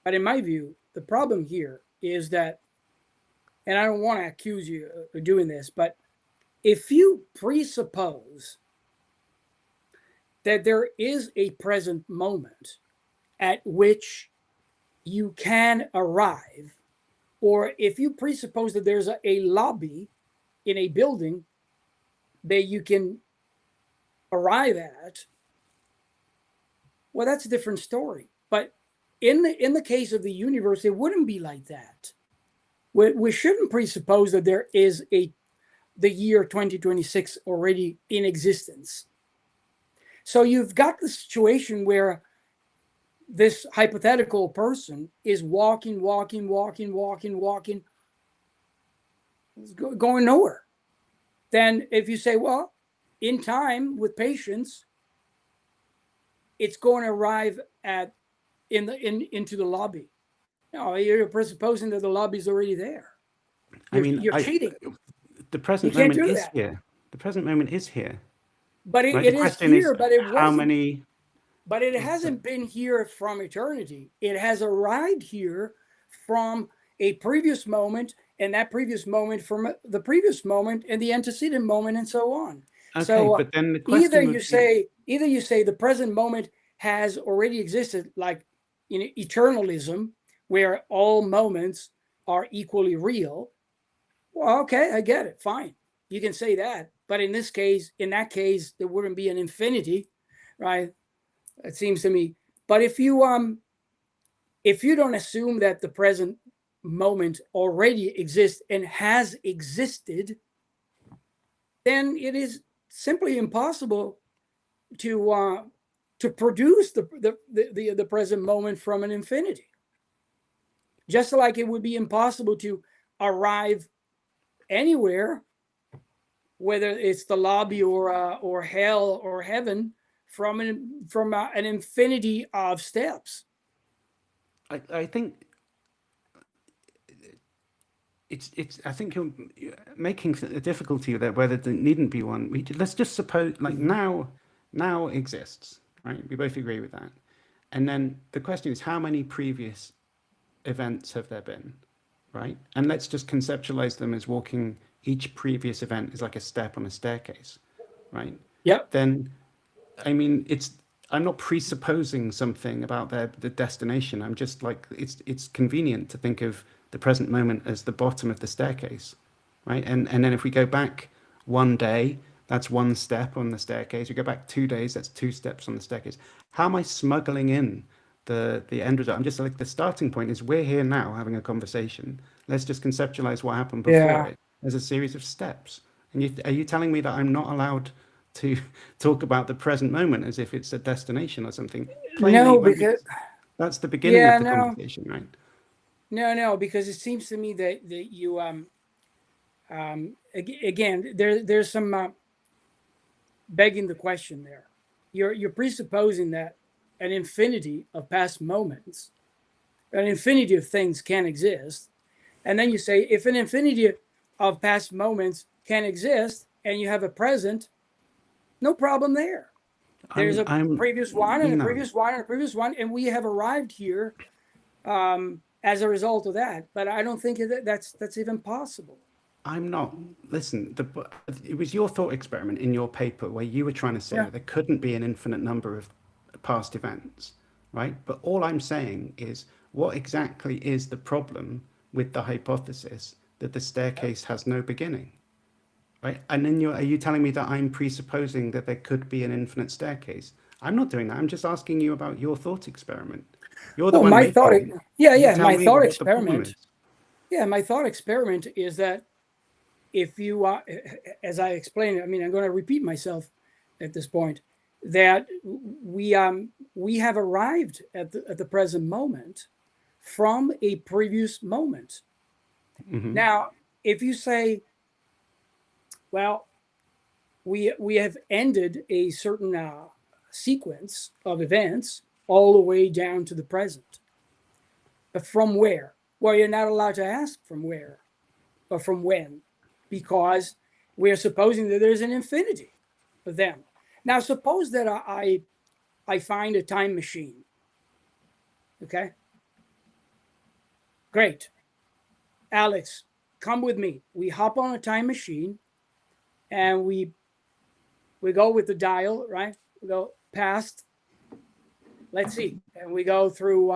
but in my view, the problem here is that, and I don't want to accuse you of doing this, but if you presuppose that there is a present moment at which you can arrive, or if you presuppose that there's a lobby in a building that you can arrive at, well, that's a different story. But in the case of the universe, it wouldn't be like that. We shouldn't presuppose that there is the year 2026 already in existence. So you've got the situation where this hypothetical person is walking, going nowhere. Then if you say, well, in time, with patience, it's going to arrive into the lobby. No, you're presupposing that the lobby's already there. You're cheating. The present You can't moment do is that. here. The present moment is here. But Right? it The is question here, is but it how wasn't. many. But it hasn't been here from eternity. It has arrived here from a previous moment, and that previous moment from the previous moment, and the antecedent moment, and so on. Okay, So but then the question would be, either you say the present moment has already existed, like in eternalism, where all moments are equally real. Well, okay, I get it. Fine, you can say that. But in that case, there wouldn't be an infinity, right? It seems to me. But if you don't assume that the present moment already exists and has existed, then it is simply impossible to produce the present moment from an infinity. Just like it would be impossible to arrive anywhere whether it's the lobby or hell or heaven, from an infinity of steps. I think I think you're making a difficulty there whether there needn't be one. Let's just suppose like now exists, right? We both agree with that. And then the question is, how many previous events have there been, right? And let's just conceptualize them as walking, each previous event is like a step on a staircase, right? Yep. Then, I mean, I'm not presupposing something about the destination. I'm just like, it's convenient to think of the present moment as the bottom of the staircase, right? And then if we go back one day, that's one step on the staircase. We go back 2 days, that's 2 steps on the staircase. How am I smuggling in the end result? I'm just like, the starting point is we're here now having a conversation. Let's just conceptualize what happened before it as a series of steps. And are you telling me that I'm not allowed to talk about the present moment as if it's a destination or something? Plainly, No, because that's the beginning of the conversation, right? No, because it seems to me that you again there's some begging the question there. You're presupposing that an infinity of past moments, an infinity of things can exist, and then you say if an infinity of past moments can exist and you have a present, no problem there. There's a previous one and a previous one and a previous one, and we have arrived here as a result of that. But I don't think that's even possible. I'm not. Listen, it was your thought experiment in your paper where you were trying to say that there couldn't be an infinite number of past events, right? But all I'm saying is, what exactly is the problem with the hypothesis that the staircase has no beginning, right? And then are you telling me that I'm presupposing that there could be an infinite staircase? I'm not doing that. I'm just asking you about your thought experiment. You're the one my making thought, it. my thought experiment. Yeah, my thought experiment is that if you, as I explained, I mean, I'm going to repeat myself at this point, that we have arrived at the present moment from a previous moment. Mm-hmm. Now, if you say, well, we have ended a certain sequence of events all the way down to the present. But from where? Well, you're not allowed to ask from where or from when, because we're supposing that there's an infinity of them. Now, suppose that I find a time machine. Okay? Great. Alex, come with me. We hop on a time machine and we go with the dial, right? We go past, let's see, and we go through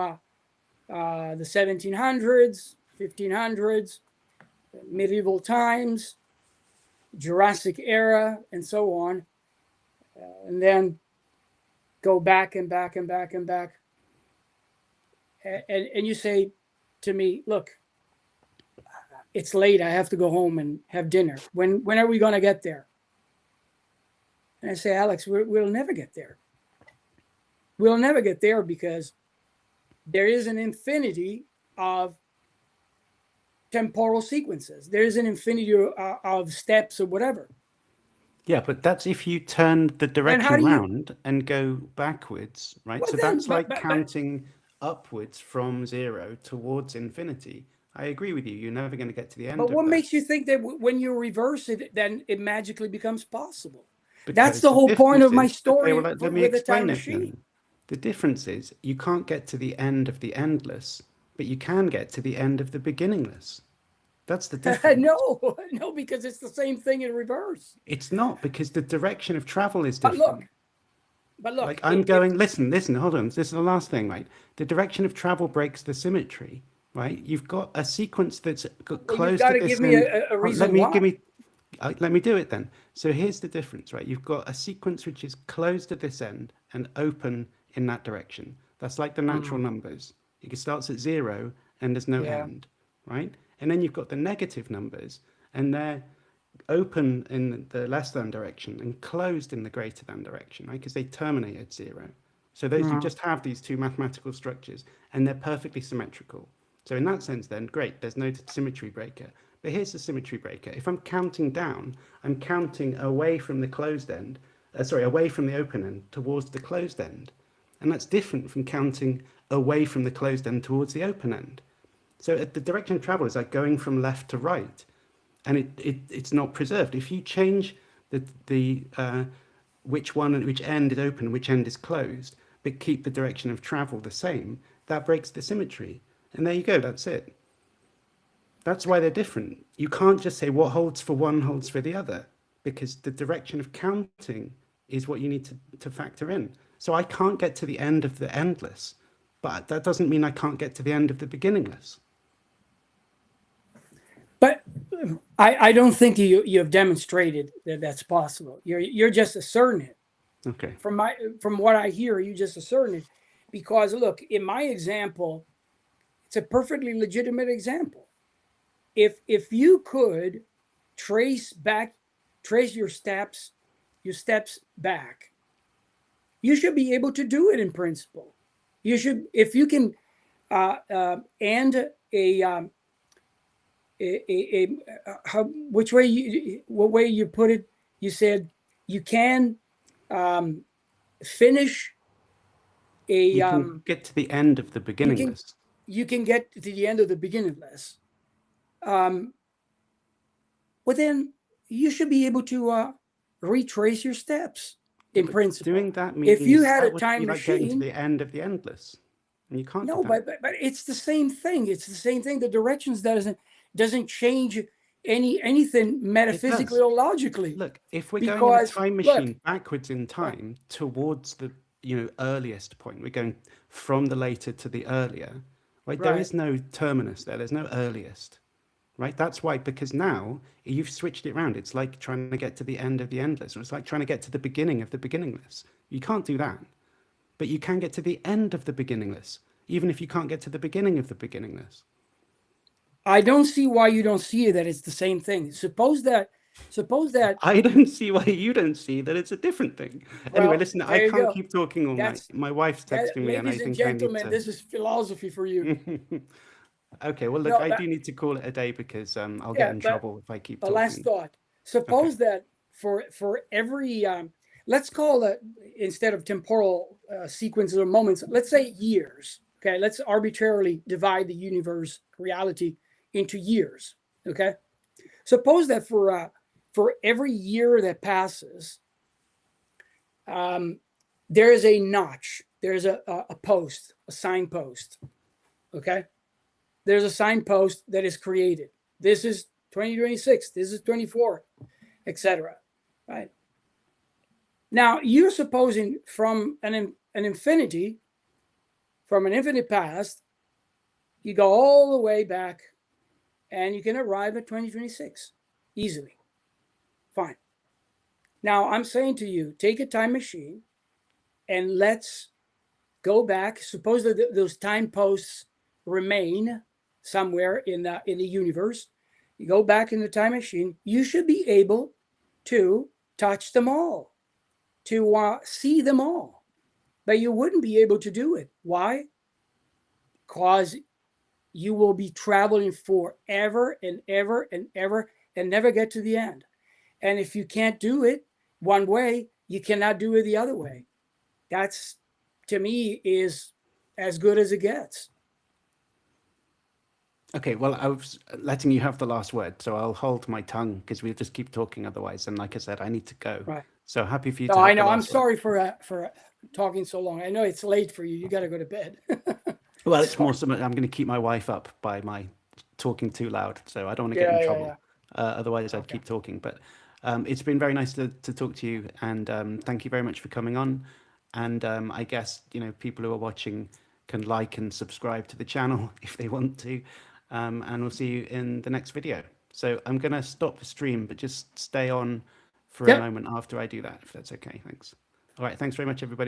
the 1700s, 1500s, medieval times, Jurassic era, and so on, and then go back and back and back and back. And you say to me, look, it's late. I have to go home and have dinner. When are we going to get there? And I say, Alex, we'll never get there. We'll never get there because there is an infinity of temporal sequences. There is an infinity of steps or whatever. Yeah, but that's if you turn the direction around and go backwards, right? Well, so that's like counting upwards from 0 towards infinity. I agree with you. You're never going to get to the end. But what makes you think that when you reverse it, then it magically becomes possible? Because that's the whole point of my story. Okay, well, let me explain it then. The difference is you can't get to the end of the endless, but you can get to the end of the beginningless. That's the difference. No, because it's the same thing in reverse. It's not, because the direction of travel is different. But look. Like listen, hold on. This is the last thing, right? The direction of travel breaks the symmetry, right? You've got a sequence that's close to this. You've got to give me a reason why. Let me do it then. So here's the difference, right? You've got a sequence which is closed at this end and open in that direction. That's like the natural numbers. It starts at 0 and there's no end, right? And then you've got the negative numbers and they're open in the less than direction and closed in the greater than direction, right? Because they terminate at 0. So you just have these two mathematical structures and they're perfectly symmetrical. So in that sense then, great, there's no symmetry breaker. But here's the symmetry breaker. If I'm counting down, I'm counting away from the closed end, away from the open end towards the closed end. And that's different from counting away from the closed end towards the open end. So the direction of travel is like going from left to right, and it's not preserved. If you change the which end is open, which end is closed, but keep the direction of travel the same, that breaks the symmetry. And there you go, that's it. That's why they're different. You can't just say what holds for one holds for the other, because the direction of counting is what you need to factor in. So I can't get to the end of the endless, but that doesn't mean I can't get to the end of the beginningless. But I don't think you have demonstrated that that's possible. You're just asserting it. Okay. From what I hear, you just asserting it, because look, in my example, it's a perfectly legitimate example. If you could trace your steps back, you should be able to do it in principle. You should, if you can, and what way you put it? You said you can finish you can get to the end of the beginningless. You can get to the end of the beginningless. Well, then you should be able to retrace your steps in principle. Doing that means if you had that a time would be machine, like getting to the end of the endless, and you can't. No, do that. but it's the same thing. It's the same thing. The directions doesn't change anything metaphysically or logically. Look, if we're going in a time machine backwards in time towards the earliest point, we're going from the later to the earlier, right? There is no terminus there. There's no earliest, right? That's why, because now you've switched it around. It's like trying to get to the end of the endless, or it's like trying to get to the beginning of the beginningless. You can't do that, but you can get to the end of the beginningless, even if you can't get to the beginning of the beginningless. I don't see why you don't see that it's the same thing. Suppose that I don't see why you don't see that it's a different thing. Well, anyway, listen, I can't keep talking all night. My wife's texting me, and I think ladies and gentlemen, this is philosophy for you. Okay, well, look, I do need to call it a day, because I'll get in trouble if I keep talking. Last thought. Suppose that for every let's call it, instead of temporal sequences or moments, let's say years. Okay, let's arbitrarily divide the universe, reality, into years. Okay, suppose that for every year that passes, there is a notch, there's a post, a signpost. Okay, there's a signpost that is created. This is 2026. This is 24, etc. Right. Now you're supposing from an infinity, from an infinite past, you go all the way back, and you can arrive at 2026 easily. Fine. Now I'm saying to you, take a time machine and let's go back. Suppose that those time posts remain somewhere in the universe. You go back in the time machine, you should be able to touch them all, to see them all. But you wouldn't be able to do it. Why? Because you will be traveling forever and ever and ever and never get to the end. And if you can't do it one way, you cannot do it the other way. That's, to me, is as good as it gets. Okay, well, I was letting you have the last word, so I'll hold my tongue, because we'll just keep talking otherwise. And like I said, I need to go. Right. So happy for you to have I know. the I'm last sorry for talking so long. I know it's late for you. You got to go to bed. Well, it's more something I'm going to keep my wife up by my talking too loud, so I don't want to get in trouble. Otherwise, I'd keep talking. But it's been very nice to talk to you, and thank you very much for coming on. And I guess people who are watching can like and subscribe to the channel if they want to, and we'll see you in the next video. So I'm going to stop the stream, but just stay on for a moment after I do that, if that's okay. Thanks. All right. Thanks very much, everybody.